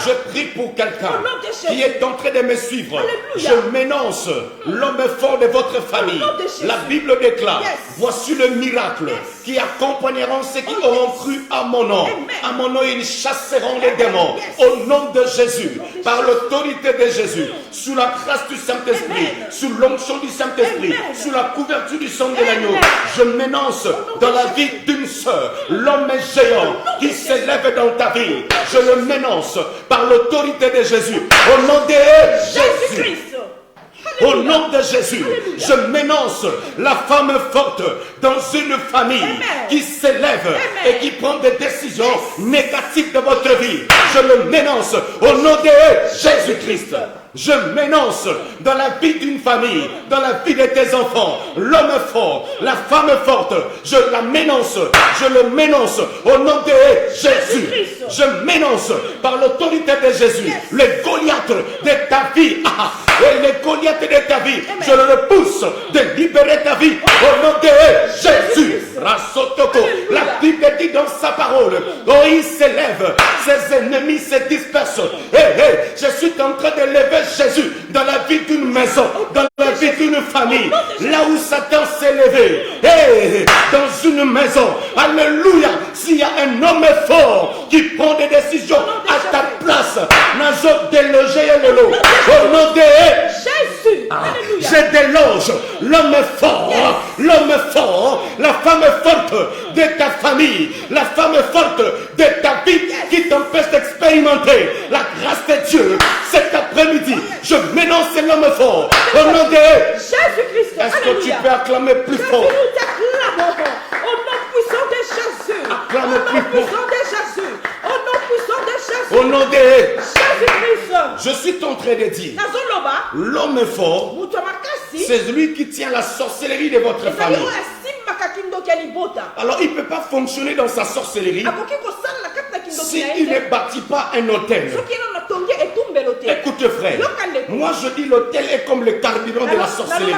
Speaker 1: je prie pour quelqu'un qui est en train de me suivre. Je m'énonce l'homme fort de votre famille. La Bible déclare, voici le miracle qui accompagneront ceux qui auront cru à mon nom. À mon nom, ils chasseront les démons. Au nom de Jésus, par l'autorité de Jésus, sous la grâce du Saint-Esprit, sous l'onction du Saint-Esprit, sous la couverture du sang de l'agneau, je m'énonce dans la vie d'une sœur, l'homme géant qui s'élève dans ta vie. Je le m'énonce par l'autorité de Jésus. Au nom de Jésus. Au nom de Jésus, je m'énonce la femme forte dans une famille qui s'élève et qui prend des décisions négatives de votre vie. Je le m'énonce au nom de Jésus-Christ. Je m'énonce dans la vie d'une famille, dans la vie de tes enfants, l'homme fort, la femme forte, je la m'énonce, je le m'énonce au nom de Jésus. Je m'énonce par l'autorité de Jésus, les Goliaths de ta vie, et les Goliaths de ta vie, je le repousse de libérer ta vie au nom de Jésus. Rasotoko, la Bible dit dans sa parole, oh il s'élève, ses ennemis se dispersent. Je suis en train de lever Jésus dans la vie d'une maison, dans la vie d'une famille, là où Satan s'est levé, dans une maison, alléluia, s'il y a un homme fort qui prend des décisions à ta place, Nazo déloger le lot, au nom de Jésus, je déloge l'homme fort, la femme forte de ta famille, la femme forte de ta vie qui t'empêche d'expérimenter la grâce de Dieu cet après-midi. Je m'énonce l'homme fort au nom de Jésus-Christ. Est-ce que tu peux acclamer plus fort?
Speaker 2: Nous t'acclamons au nom puissant de Jésus.
Speaker 1: Acclame
Speaker 2: au
Speaker 1: plus
Speaker 2: nom
Speaker 1: fort.
Speaker 2: puissant de Jésus. Au nom puissant de Jésus.
Speaker 1: Au nom de
Speaker 2: Jésus-Christ.
Speaker 1: Je suis en train de dire,
Speaker 2: Nazoloba.
Speaker 1: l'homme fort,
Speaker 2: Mutomakasi.
Speaker 1: c'est celui qui tient la sorcellerie de votre famille. Alors il ne peut pas fonctionner dans sa sorcellerie s'il ne bâtit pas un hôtel. Écoute frère, moi je dis l'hôtel est comme le carburant de la sorcellerie.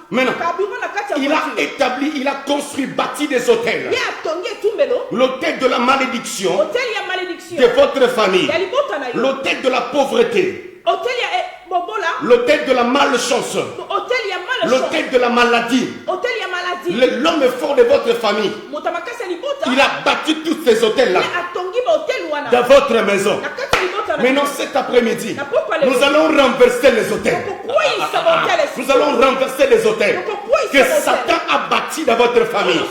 Speaker 1: Maintenant, il a construit, bâti des hôtels. L'hôtel de la malédiction de votre famille. L'hôtel de la pauvreté. L'hôtel de la malchance. L'hôtel de la maladie. L'homme fort de votre famille. Il a bâti tous ces hôtels-là dans votre maison. Maintenant cet après-midi, nous allons renverser les hôtels. Nous allons renverser les hôtels que Satan a bâtis dans votre famille.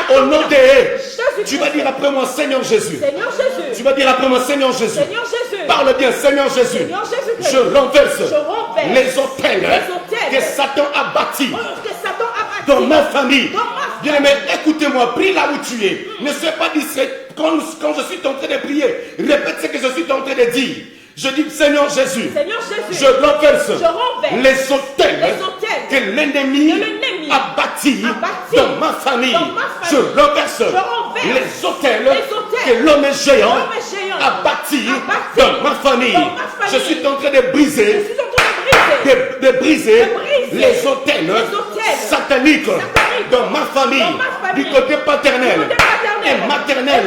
Speaker 1: Au nom de Jésus, tu vas dire après moi, Seigneur Jésus. Tu vas dire après moi, Seigneur Jésus. Parle bien, Seigneur Jésus. Je renverse les hôtels que Satan a bâtis dans ma famille. Bien-aimé, écoutez-moi, prie là où tu es. Ne sois pas distrait. Quand je suis en train de prier, répète ce que je suis en train de dire. Je dis, Seigneur Jésus, je renverse les hôtels que l'ennemi a bâtis dans ma famille. Je renverse les hôtels que l'homme géant a bâtis dans ma famille. Je suis en train de briser, les hôtels sataniques dans ma famille, du côté paternel et maternel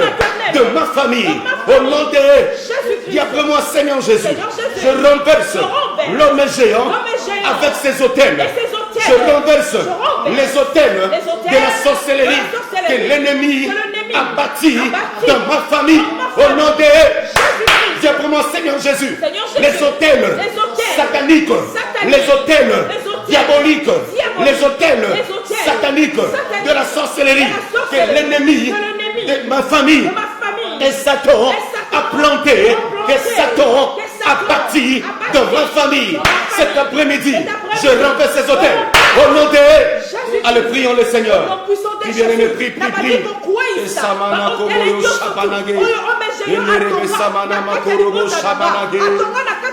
Speaker 1: de ma famille. Au nom de Jésus, dis après moi, Seigneur Jésus, je renverse l'homme géant avec ses hôtels. Je renverse les hôtels de la sorcellerie que l'ennemi a bâti dans ma famille. Au nom de Jésus, dis après moi, Seigneur Jésus, les hôtels sataniques, les hôtels diaboliques, les hôtels sataniques de la sorcellerie que l'ennemi de ma famille, que Satan a planté, que Satan a bâti dans ma famille. Cet après-midi, je renverse ces hôtels. Au nom de Jésus. Allez, prions le Seigneur. Qui vient de prie. Et Samana Kobolo Shabanage. Inerebe Samana Makorobo Shabanage.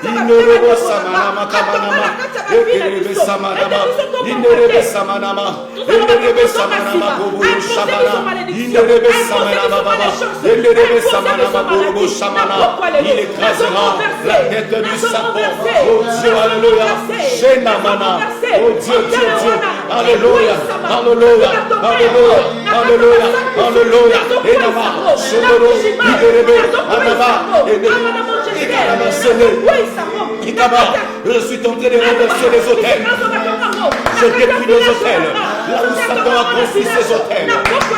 Speaker 1: Inerebe Samana Makamanama. Inerebe Samanama. Inerebe Samanama. Inerebe Samanama Kobolo Shabana. Inerebe Samanama Baba. Inerebe Samanama Korobo Shabana. Il écrasera la tête du serpent. Oh Dieu, alléluia. Shenamana. Oh Dieu, Dieu, Dieu. Alléluia. Alléluia. Alléluia. Alléluia. Alléluia. Et là-bas, Shenoro, Iderebe, Anaba, et je suis en train de renverser les hôtels. Je détruis les hôtels. Là où Satan a construit ses hôtels.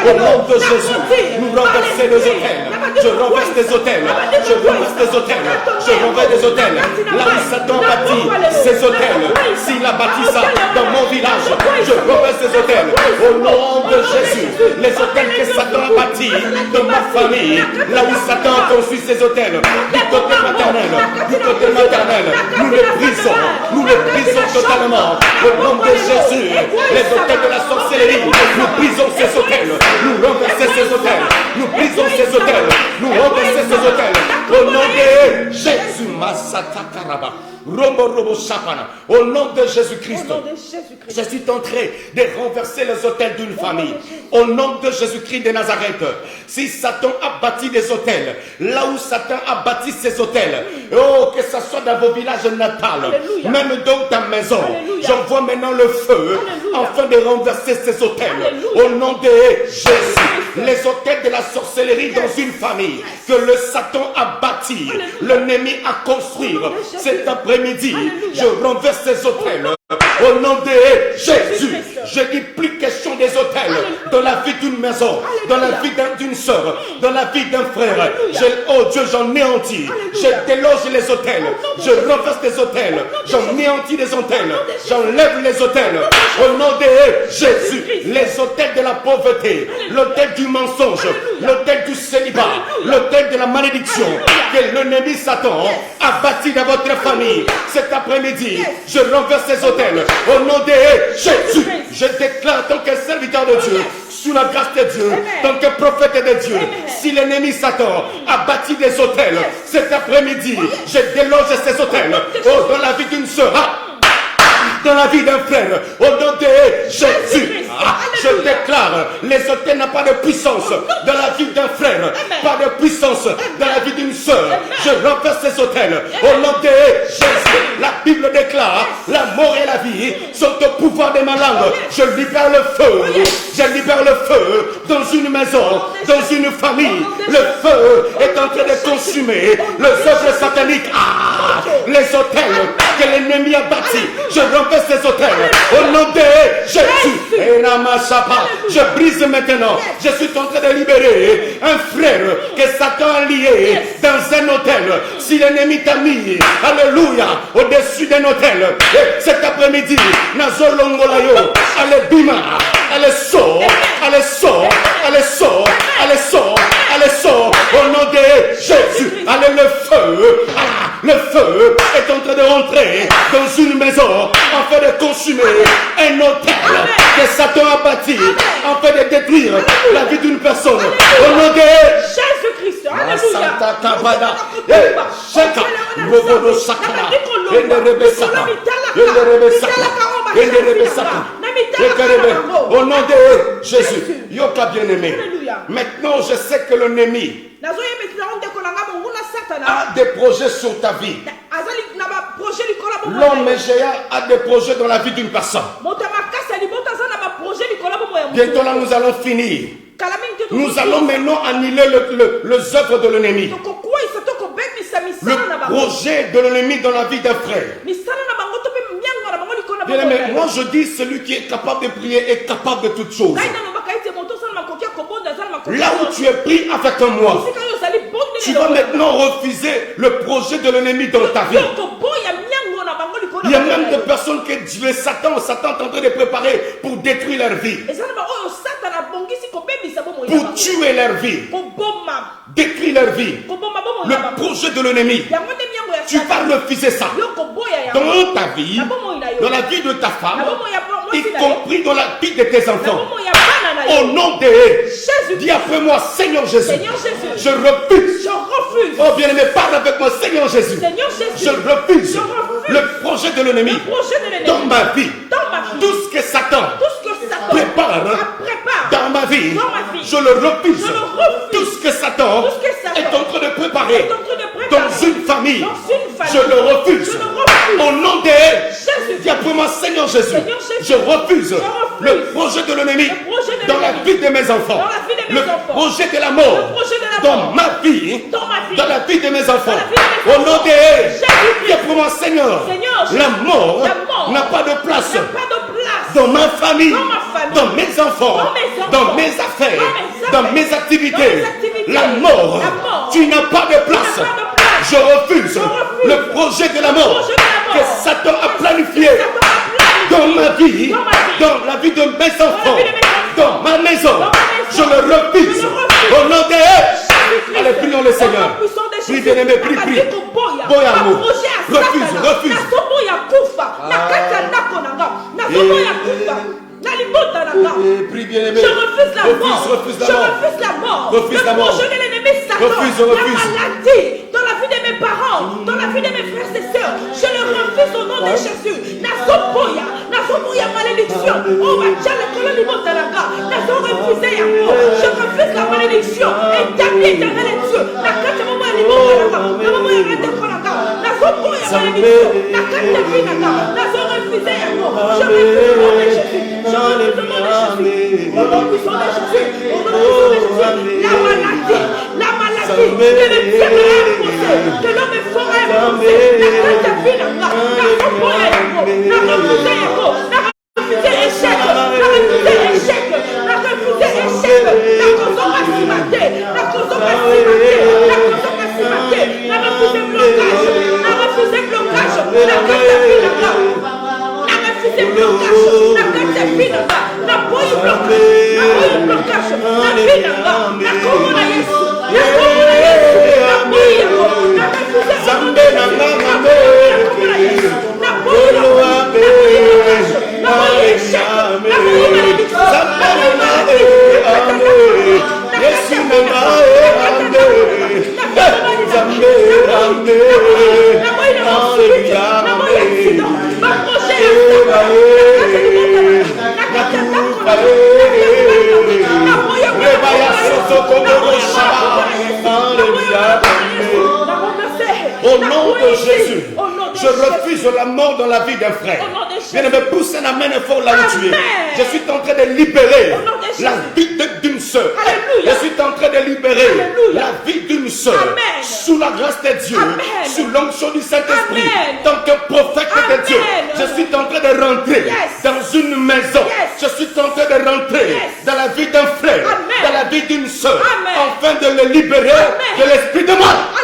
Speaker 1: Au nom de Jésus, nous renversons les hôtels. Je renverse des hôtels. Je renverse des hôtels. Je renverse des hôtels. Là où Satan a bâti ses hôtels. S'il a bâti ça dans mon village, je renverse des hôtels. Au nom de Jésus, les hôtels que Satan a bâtis dans ma famille, là où Satan a construit ses hôtels, du côté maternel, nous les brisons. Nous les brisons totalement. Au nom de Jésus, les hôtels de la sorcellerie, nous brisons ces hôtels. Nous renversons ces hôtels. Nous brisons ces hôtels. Nous renversons ces hôtels. Au nom de Jésus, Masata Karaba. Au nom de Jésus-Christ, je suis en train de renverser les hôtels d'une famille. Au nom de Jésus-Christ de Nazareth, si Satan a bâti des hôtels, là où Satan a bâti ses hôtels, oh, que ce soit dans vos villages natals, même dans ta maison, j'envoie maintenant le feu afin de renverser ces hôtels. Au nom de Jésus, les hôtels de la sorcellerie dans une famille que le Satan a bâti, l'ennemi a construit. Cet après-midi, je renverse ces hôtels. Au nom de Jésus, je dis plus question des hôtels dans la vie d'une maison, dans la vie d'une soeur, dans la vie d'un frère. Oh Dieu, j'en néantis. Je déloge les hôtels. Je renverse des hôtels. J'en néantis des hôtels. J'enlève les hôtels. Au nom de Jésus, les hôtels de la pauvreté, l'hôtel du mensonge, l'hôtel du célibat, l'hôtel de la malédiction que l'ennemi Satan a bâti dans votre famille. Cet après-midi, je renverse ces hôtels. Au nom de Jésus, je déclare en tant que serviteur de Dieu, sous la grâce de Dieu, en tant que prophète de Dieu, si l'ennemi Satan a bâti des hôtels, cet après-midi, je déloge ces hôtels dans la vie d'une sœur, dans la vie d'un frère, au nom de Jésus. Je déclare, les hôtels n'ont pas de puissance dans la vie d'un frère, pas de puissance dans la vie d'une sœur. Je renverse ces hôtels au nom de Jésus. La Bible déclare, la mort et la vie sont au pouvoir de ma langue. Je libère le feu, je libère le feu dans une maison, dans une famille. Le feu est en train de consumer les œuvres sataniques. Les hôtels que l'ennemi a bâtis, je renverse ces hôtels au nom de Jésus. Et je brise maintenant. Je suis en train de libérer un frère que Satan a lié dans un hôtel. Si l'ennemi t'a mis, alléluia, au-dessus d'un hôtel, et cet après-midi, Nazolongolayo, allez bima, allez sort, allez sort, allez sort, allez sort, allez sort, au nom de Jésus. Allez, le feu est en train de rentrer dans une maison afin de consumer un hôtel que Satan a bâti afin de détruire la vie d'une personne. Au nom de
Speaker 2: Jésus-Christ. Alléluia.
Speaker 1: Au nom de Jésus. Yoka bien-aimé. Maintenant, je sais que l'ennemi a des projets sur ta vie. L'homme géant a des projets dans la vie d'une personne. Bientôt là, nous allons finir. Nous allons maintenant annuler les œuvres de l'ennemi. Le projet de l'ennemi dans la vie d'un frère. Bien aimé, moi je dis celui qui est capable de prier est capable de toutes choses. Là où tu es pris avec moi, tu vas maintenant refuser le projet de l'ennemi dans ta vie. Il y a même des personnes que Satan est en train de préparer pour détruire leur vie. pour tuer leur vie, détruire leur vie, le projet de l'ennemi. Tu vas refuser ça dans ta vie, dans la vie de ta femme, y compris dans la vie de tes enfants. Au nom de Jésus, dis après moi, Seigneur Jésus, je refuse. Oh bien-aimé, parle avec moi, Seigneur Jésus. Je refuse le projet de l'ennemi dans ma vie. Tout ce que Satan prépare dans ma vie, je le refuse. Tout ce que Satan est en train de préparer dans une famille, je le refuse. Au nom de Jésus, dis après moi, Seigneur Jésus, je refuse le projet de l'ennemi dans la vie de mes enfants, le projet de la mort dans ma vie, dans la vie de mes enfants. Au nom de Jésus, dis après moi, Seigneur, la mort n'a pas de place dans ma famille, dans mes enfants, dans mes affaires, dans mes activités. La mort, tu n'as pas de place. Je refuse le projet de la mort que Satan a planifié dans ma vie, dans la vie de mes enfants, dans ma maison. Je le refuse. Au nom de Jésus. Allez, prions le Seigneur. Prie, bien-aimé, prie. Boyamo. Refuse. Prie, bien-aimé.
Speaker 2: Je refuse la mort.
Speaker 1: Refuse la mort.
Speaker 2: Le projet de l'ennemi Satan.
Speaker 1: Refuse.
Speaker 2: La maladie dans la vie de mes parents, dans la vie de mes frères et sœurs. Je le refuse au nom de Jésus. Nasopoya malédiction. Oh, ma Dieu, le colon du monde Naso refusé Yako. Je refuse la malédiction. Établi éternel et Dieu. Nakata maman est libre. Maman est arrêtée pour la gare. Nasopoya malédiction. Nakata vinaka. Naso refusé Yako. Je refuse au nom de Jésus. Je refuse au nom de Jésus. Au nom puissant de Jésus. Au nom puissant de Jésus. La maladie. Que le diable a imposé. Que l'homme est fort a imposé. Nakata vinaka. Nasopoya Yako. Refusé Yako. Refusé échec. Refusé échec. Refusé échec. La cause va s'y mater. La cause va s'y mater. La cause va s'y mater. La refusé blocage. La refusé blocage. La carte finaka. La refusé blocage. La carte finaka. La boy blocage. La finaka. La commune Yesu. La commune Yesu. La boy Yako. La refusé Zambe nanga ngambe. La boy blocage. La boy échec. La boy malédiction. La boy malédiction.
Speaker 1: Yesu nanga ande. Zambe ande. Au nom de Jésus, je refuse la mort dans la vie d'un frère. Viens me pousser la main fort là où tu es. Je suis en train de libérer la vie d'une sœur. Je suis en train de libérer la vie d'une sœur sous la grâce de Dieu, sous l'onction du Saint-Esprit. Tant que prophète de Dieu, je suis en train de rentrer dans une maison. Je suis en train de rentrer dans la vie d'un frère, dans la vie d'une sœur, afin de le libérer de l'esprit de mort.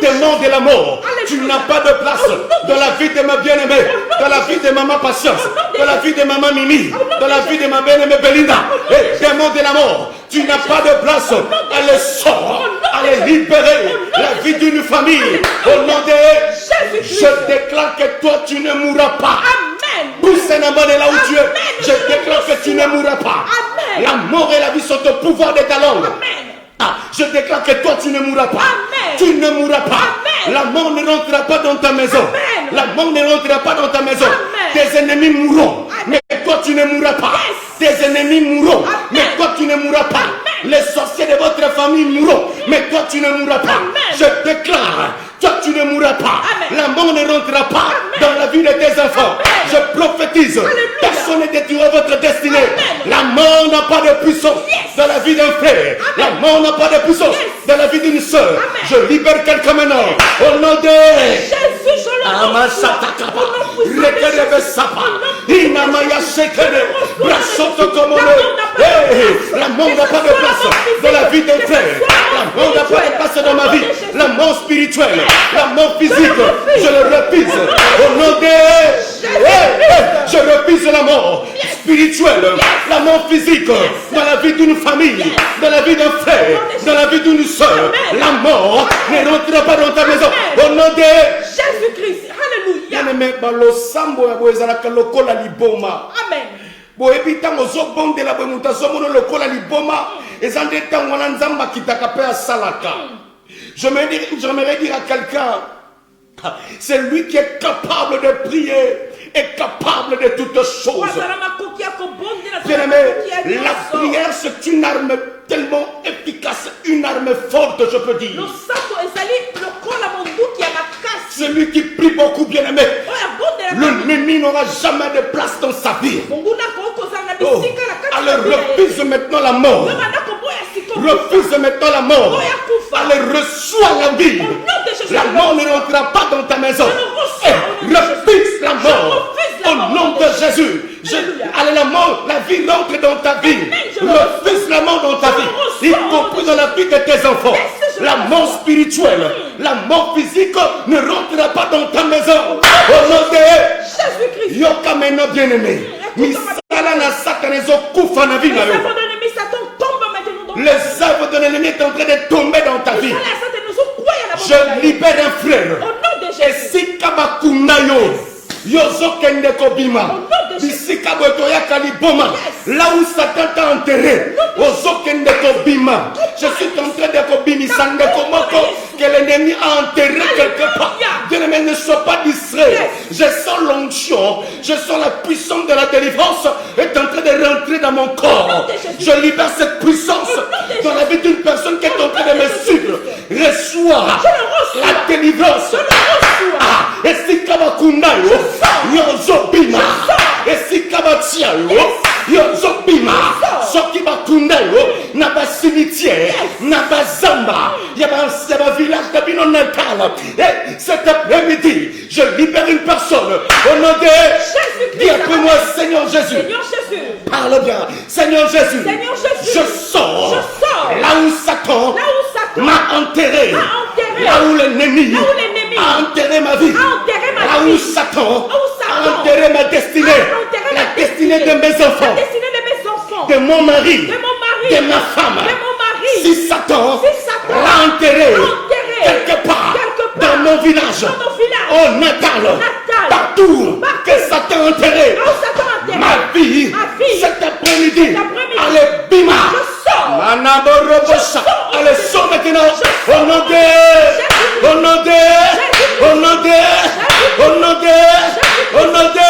Speaker 1: Démon de la mort, tu n'as pas de place dans la vie de ma bien-aimée, dans la vie de maman Patience, dans la vie de maman Mimi, dans la vie de ma bien-aimée Belinda. Et démon de la mort, tu n'as pas de place à le sort, à le libérer la vie d'une famille. Au nom de Jésus, je déclare que toi tu ne mourras pas. Pousse un amour là où tu es. Je déclare que tu ne mourras pas. La mort et la vie sont au pouvoir de ta langue. Je déclare que toi tu ne mourras pas. Tu ne mourras pas. La mort ne rentrera pas dans ta maison. La mort ne rentrera pas dans ta maison. Tes ennemis mourront, mais toi tu ne mourras pas. Tes ennemis mourront, mais toi tu ne mourras pas. Les sorciers de votre famille mourront, mais toi tu ne mourras pas. Je déclare, toi tu ne mourras pas. La mort ne rentrera pas dans la vie de tes enfants. Je prophétise, personne ne détruira votre destinée. La mort n'a pas de puissance dans la vie d'un frère. La mort n'a pas de puissance dans la vie d'une soeur. Je libère quelqu'un maintenant. Au nom de Jésus, je la mort n'a pas de place dans la vie d'un frère. La mort n'a pas de place dans ma vie. La mort spirituelle, la mort physique, je le refuse. Au nom de je refuse la mort spirituelle, la mort physique, dans la vie d'une famille, dans la vie d'un frère, dans la vie d'une soeur. La mort ne rentrera pas dans ta maison. Au nom de
Speaker 2: Jésus-Christ. Alléluia.
Speaker 1: Amen. boyebi ntango ozobondela boye moto azomona lokola liboma eza nde ntango wana nzambe akitaka mpe asalaka. J'aimerais dire à quelqu'un, c'est lui qui est capable de prier et capable de toutes choses. Bien-aimé, la prière c'est une arme tellement efficace, une arme forte, je peux dire. Celui qui prie beaucoup, bien-aimé, l'ennemi n'aura jamais de place dans sa vie. Oh, alors refuse maintenant la mort. Refuse maintenant la mort. Allez, reçois la vie. La mort ne rentrera pas dans ta maison. Refuse la mort. Au nom de Jésus. Allez, la mort, la vie rentre dans ta vie. Refuse la mort dans ta vie. Y compris dans la vie de tes enfants. La mort spirituelle, la mort physique ne rentrera pas dans ta maison. Au nom de Jésus-Christ. Yoka maintenant bien-aimé. Les œuvres de l'ennemi sont en train de tomber dans ta vie. Je libère un frère. Et si Kabakunayo, Yozo Kendeko Bima, Bisika Botoyaka Liboma, là où Satan t'a enterré, Ozo Kendeko Bima, je suis en train de Kobimi Sandeko Moko, que l'ennemi a enterré quelque part. Bien-aimé, ne sois pas distrait. Je sens l'onction, je sens la puissance de la délivrance est en train de rentrer dans mon corps. Je libère cette puissance dans la vie d'une personne qui est en train de me suivre. Reçois la délivrance. Et si Kabakunayo, Yozobima, et si Kabatiayo, Yozobima, Sokibakunayo, Naba cimetière, Naba Zamba, Yaba village de Bino Natal. Et cet après-midi, je libère une personne au nom de Jésus. Dis après moi, Seigneur Jésus.
Speaker 2: Seigneur Jésus.
Speaker 1: Parle bien. Seigneur Jésus.
Speaker 2: Seigneur Jésus.
Speaker 1: Je sors là où Satan m'a enterré. Là où l'ennemi a enterré ma vie. Là où Satan a enterré ma destinée. La destinée de mes enfants. De mon mari. De ma femme. Si Satan l'a enterré quelque part dans mon village, au Natal, partout que Satan a enterré ma vie, cet après-midi, allez, bima, allez, sors maintenant, au nom de, au nom de, au nom de, au nom de, au nom de,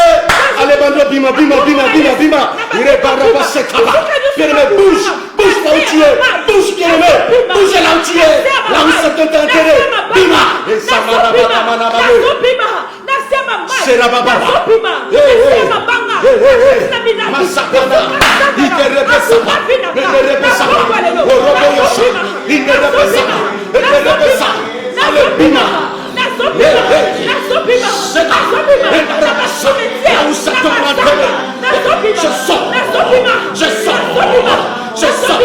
Speaker 1: allez, bando, bima, bima, bima, bima, bima, il est barraba, c'est kaba, bien-aimé, bouge, bouge là où tu es, bouge, bien-aimé, bouge là où tu es, là où Satan t'a enterré, bima, et ça m'a c'est la baba. Masakana, il te repessa, il te repessa, Oroboyoshi, il te repessa, il te repessa, allez, bima, c'est là, là où Satan m'a enterré, je sors, je sors, je sors,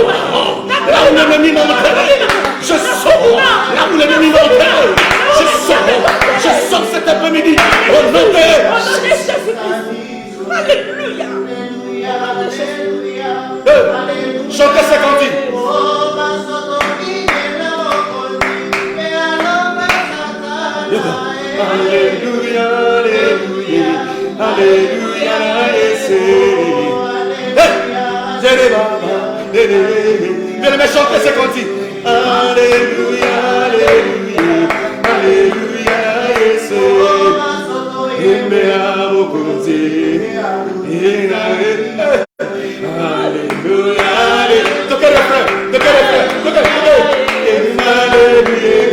Speaker 1: là où l'ennemi m'a enterré, je sors, là où l'ennemi m'a enterré, je sors cet après-midi, au nom de
Speaker 2: Jésus-Christ. Alléluia.
Speaker 1: Chantez ce cantique. Alléluia, alléluia, alléluia, bien-aimé, chantez ce cantique. Alléluia, alléluia, alléluia, alléluia, toquez le frère, toquez le frère, toquez le frère. Alléluia,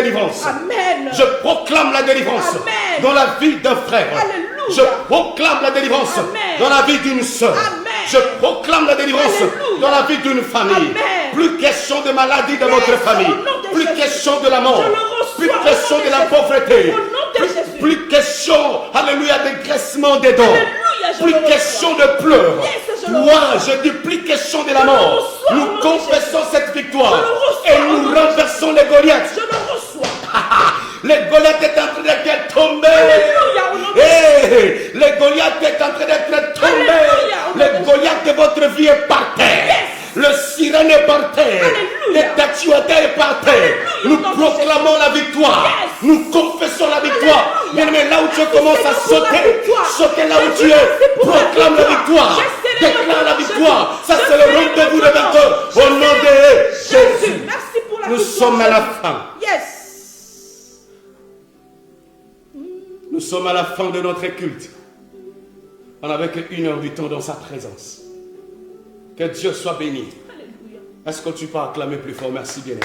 Speaker 1: délivrance.
Speaker 2: Amen.
Speaker 1: Je proclame la délivrance
Speaker 2: Amen.
Speaker 1: dans la vie d'un frère.
Speaker 2: Alléluia.
Speaker 1: Je proclame la délivrance
Speaker 2: Amen.
Speaker 1: dans la vie d'une sœur.
Speaker 2: Amen.
Speaker 1: Je proclame la délivrance
Speaker 2: Alléluia.
Speaker 1: dans la vie d'une famille.
Speaker 2: Amen.
Speaker 1: Plus question de maladie dans
Speaker 2: Yes,
Speaker 1: votre famille.
Speaker 2: au nom de
Speaker 1: Plus
Speaker 2: Jésus.
Speaker 1: question de la mort.
Speaker 2: Je le reçois
Speaker 1: Plus
Speaker 2: au
Speaker 1: question
Speaker 2: nom
Speaker 1: de
Speaker 2: de
Speaker 1: la
Speaker 2: Jésus.
Speaker 1: pauvreté.
Speaker 2: Au nom de Jésus.
Speaker 1: Plus question, alléluia, dégraissement des dents.
Speaker 2: Alléluia, je
Speaker 1: Plus
Speaker 2: le
Speaker 1: question
Speaker 2: reçois.
Speaker 1: de pleurs.
Speaker 2: Yes, je le
Speaker 1: Moi,
Speaker 2: reçois.
Speaker 1: je dis plus question de la
Speaker 2: Je le
Speaker 1: mort.
Speaker 2: reçois au nom
Speaker 1: Nous
Speaker 2: de
Speaker 1: confessons cette victoire.
Speaker 2: Je le reçois
Speaker 1: Et
Speaker 2: au nom
Speaker 1: nous
Speaker 2: de
Speaker 1: renversons les Goliaths.
Speaker 2: Je le reçois.
Speaker 1: Les Goliaths est en train d'être tombés.
Speaker 2: Alléluia, au nom de
Speaker 1: Hey, les Goliaths est en train d'être tombés.
Speaker 2: Alléluia, au nom
Speaker 1: Les
Speaker 2: de
Speaker 1: Goliaths de votre vie est par terre.
Speaker 2: Yes.
Speaker 1: Le sirène est par terre.
Speaker 2: Alléluia.
Speaker 1: Les tatuateurs est par terre.
Speaker 2: Alléluia,
Speaker 1: Nous
Speaker 2: au nom de
Speaker 1: proclamons la victoire.
Speaker 2: Yes.
Speaker 1: Nous confessons la victoire.
Speaker 2: Alléluia.
Speaker 1: Bien-aimé, là où tu commences à
Speaker 2: Merci pour la
Speaker 1: sauter,
Speaker 2: victoire.
Speaker 1: sauter là où
Speaker 2: Merci
Speaker 1: tu es.
Speaker 2: pour la
Speaker 1: Proclame la victoire.
Speaker 2: Je célèbre
Speaker 1: Déclare la
Speaker 2: ton nom,
Speaker 1: victoire.
Speaker 2: Jésus.
Speaker 1: Ça,
Speaker 2: Je
Speaker 1: c'est le
Speaker 2: célèbre
Speaker 1: rendez-vous
Speaker 2: ton
Speaker 1: de
Speaker 2: nom.
Speaker 1: vainqueur.
Speaker 2: Je
Speaker 1: Au nom de
Speaker 2: Jésus.
Speaker 1: Jésus.
Speaker 2: Merci pour la
Speaker 1: Nous
Speaker 2: victoire.
Speaker 1: sommes à la fin.
Speaker 2: Yes.
Speaker 1: Nous sommes à la fin de notre culte. On n'avait que 1 heure du temps dans sa présence. Que Dieu soit béni.
Speaker 2: Alléluia.
Speaker 1: Est-ce que tu peux acclamer plus fort? Merci bien-aimé.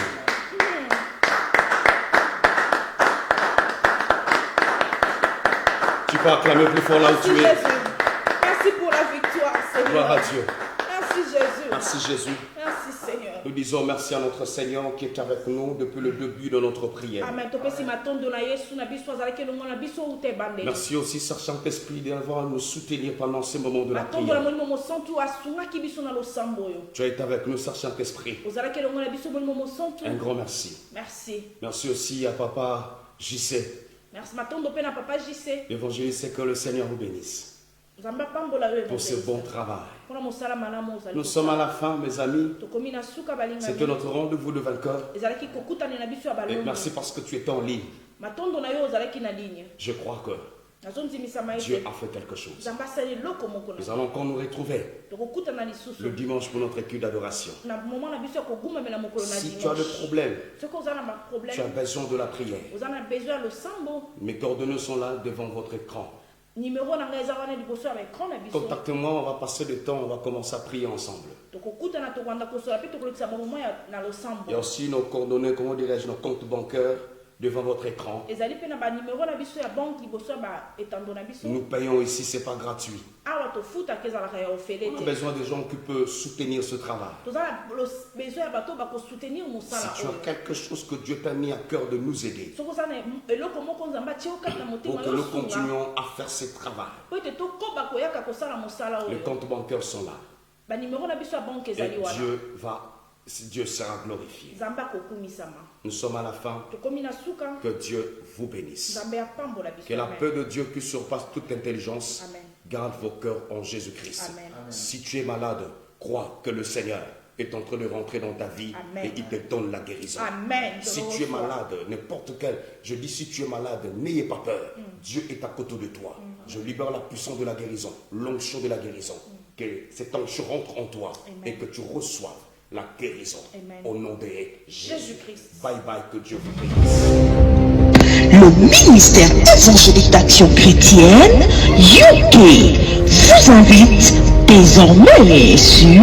Speaker 1: Tu peux acclamer plus fort là où
Speaker 2: Merci
Speaker 1: tu es.
Speaker 2: Jésus. Merci pour la victoire, Seigneur.
Speaker 1: Gloire à Dieu.
Speaker 2: Merci Jésus.
Speaker 1: Merci Jésus.
Speaker 2: Merci Seigneur.
Speaker 1: Nous disons merci à notre Seigneur qui est avec nous depuis le début de notre prière.
Speaker 2: Amen. Topesi matondo na Yesu na biso azalaki longo na biso ute bande.
Speaker 1: Merci aussi, Sœur Saint-Esprit, d'avoir nous soutenir pendant ces moments de la
Speaker 2: Matondo na
Speaker 1: prière.
Speaker 2: molimo mosantu asungaki biso na losambo oyo.
Speaker 1: Tu as été avec nous, Sœur Saint-Esprit.
Speaker 2: Ozalaki longo na biso molimo mosantu.
Speaker 1: Un grand merci.
Speaker 2: Merci.
Speaker 1: Merci aussi à Papa JC.
Speaker 2: Merci matondo pe na papa JC.
Speaker 1: L'évangéliste, c'est que le Seigneur vous bénisse
Speaker 2: Nzamba pambola yo
Speaker 1: pour ce bon travail.
Speaker 2: Pona mosala malamu ozali.
Speaker 1: Nous sommes à la fin, mes amis.
Speaker 2: Tokomi na suka balinga.
Speaker 1: C'était notre rendez-vous de vainqueur.
Speaker 2: Ezalaki kokutana na biso ya
Speaker 1: Et
Speaker 2: balongo.
Speaker 1: merci parce que tu étais en ligne.
Speaker 2: Matondo na yo ozalaki na ligne.
Speaker 1: Je crois que
Speaker 2: Nazondimisama
Speaker 1: Dieu
Speaker 2: ete.
Speaker 1: a fait quelque chose.
Speaker 2: Nzamba asali eloko moko na.
Speaker 1: Nous allons encore nous retrouver
Speaker 2: Tokokutana lisusu.
Speaker 1: le dimanche pour notre culte d'adoration.
Speaker 2: Na moment na biso ya kogumamela mokolo na
Speaker 1: Si tu as des
Speaker 2: dimanche.
Speaker 1: problèmes,
Speaker 2: Soki oza na baproblème,
Speaker 1: tu as besoin de la prière.
Speaker 2: oza na besoin ya losambo,
Speaker 1: Mes coordonnées sont là devant votre écran.
Speaker 2: numéro na ngai eza wana liboso ya baekran na biso.
Speaker 1: Contactez-moi, on va passer du temps, on va commencer à prier ensemble.
Speaker 2: Tokokutana tokwanda kosola mpe tokolekisa bamoment na
Speaker 1: Il y a
Speaker 2: losambo.
Speaker 1: aussi nos coordonnées, comment dirais-je, nos comptes bancaires devant votre écran.
Speaker 2: ezali mpe na banimero na biso ya banke liboso ya baetando na biso.
Speaker 1: Nous payons ici, ce n'est pas gratuit.
Speaker 2: Awa tofutaka ezalaka ya ofele
Speaker 1: On a
Speaker 2: te.
Speaker 1: besoin de gens qui peuvent soutenir ce travail.
Speaker 2: toza na besoin ya bato bakosoutenir
Speaker 1: Si
Speaker 2: mosala
Speaker 1: tu as
Speaker 2: oyo.
Speaker 1: quelque chose que Dieu t'a mis à cœur de nous aider,
Speaker 2: soki oza na eloko moko nzambe atie okati na
Speaker 1: pour
Speaker 2: motema
Speaker 1: que nous
Speaker 2: yosunga
Speaker 1: continuions à faire ce travail.
Speaker 2: po ete tokoba koyaka kosala mosala
Speaker 1: Les
Speaker 2: oyo.
Speaker 1: comptes bancaires sont là.
Speaker 2: banimero na biso ya banke
Speaker 1: Et
Speaker 2: ezali wana.
Speaker 1: Dieu sera glorifié.
Speaker 2: nzambe akokumisama.
Speaker 1: Nous sommes à la fin.
Speaker 2: tokomi na suka.
Speaker 1: Que Dieu vous bénisse.
Speaker 2: nzambe apambola biso.
Speaker 1: Que la
Speaker 2: Amen.
Speaker 1: paix de Dieu qui surpasse toute intelligence
Speaker 2: Amen.
Speaker 1: garde vos cœurs en Jésus-Christ.
Speaker 2: Amen.
Speaker 1: Si tu es malade, crois que le Seigneur est en train de rentrer dans ta vie
Speaker 2: Amen.
Speaker 1: et il te donne la guérison.
Speaker 2: Amen. Je
Speaker 1: Si
Speaker 2: le
Speaker 1: tu es
Speaker 2: reçois.
Speaker 1: malade, n'importe quel, je dis si tu es malade, n'ayez pas peur. Dieu est à côté de toi. Je libère la puissance de la guérison, l'onction de la guérison. Que cette onction rentre en toi
Speaker 2: Amen.
Speaker 1: et que tu reçoives la guérison.
Speaker 2: Amen.
Speaker 1: Au nom de Jésus.
Speaker 2: Jésus-Christ.
Speaker 1: Bye bye, que Dieu vous bénisse.
Speaker 3: Le ministère évangélique d'action chrétienne, UK, vous invite désormais sur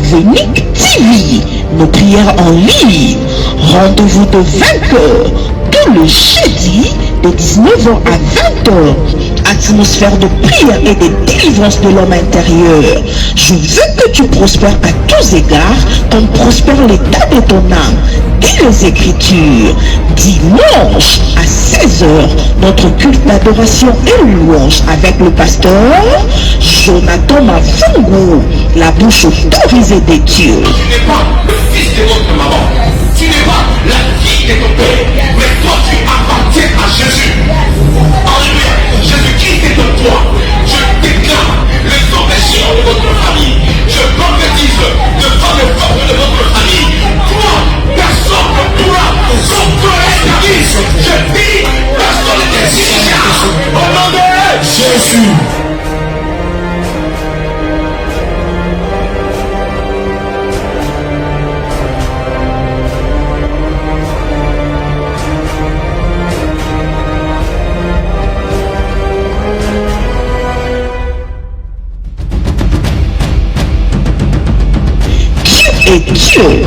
Speaker 3: Venic TV, nos prières en ligne. Rendez-vous de 20h, tout le jeudi de 19h à 20h. Atmosphère de prière et de délivrance de l'homme intérieur. Je veux que tu prospères à tous égards, comme prospère l'état de ton âme. Et les Écritures. Dimanche à 16h, notre culte d'adoration et louange avec le pasteur Jonathan Mafungu, la bouche autorisée des dieux.
Speaker 4: Tu n'es pas le fils de votre maman. Tu n'es pas la fille de ton père. Mais toi, tu appartiens à Jésus. Alléluia. Jésus-Christ est en toi. Je déclare les sauvations de votre famille. Je prophétise de femmes et fortes de votre famille. Toi, personne ne pourra s'opposer ta vie. Je dis, personne ne t'exigera. Au nom de Jésus.
Speaker 3: Dieu est Dieu.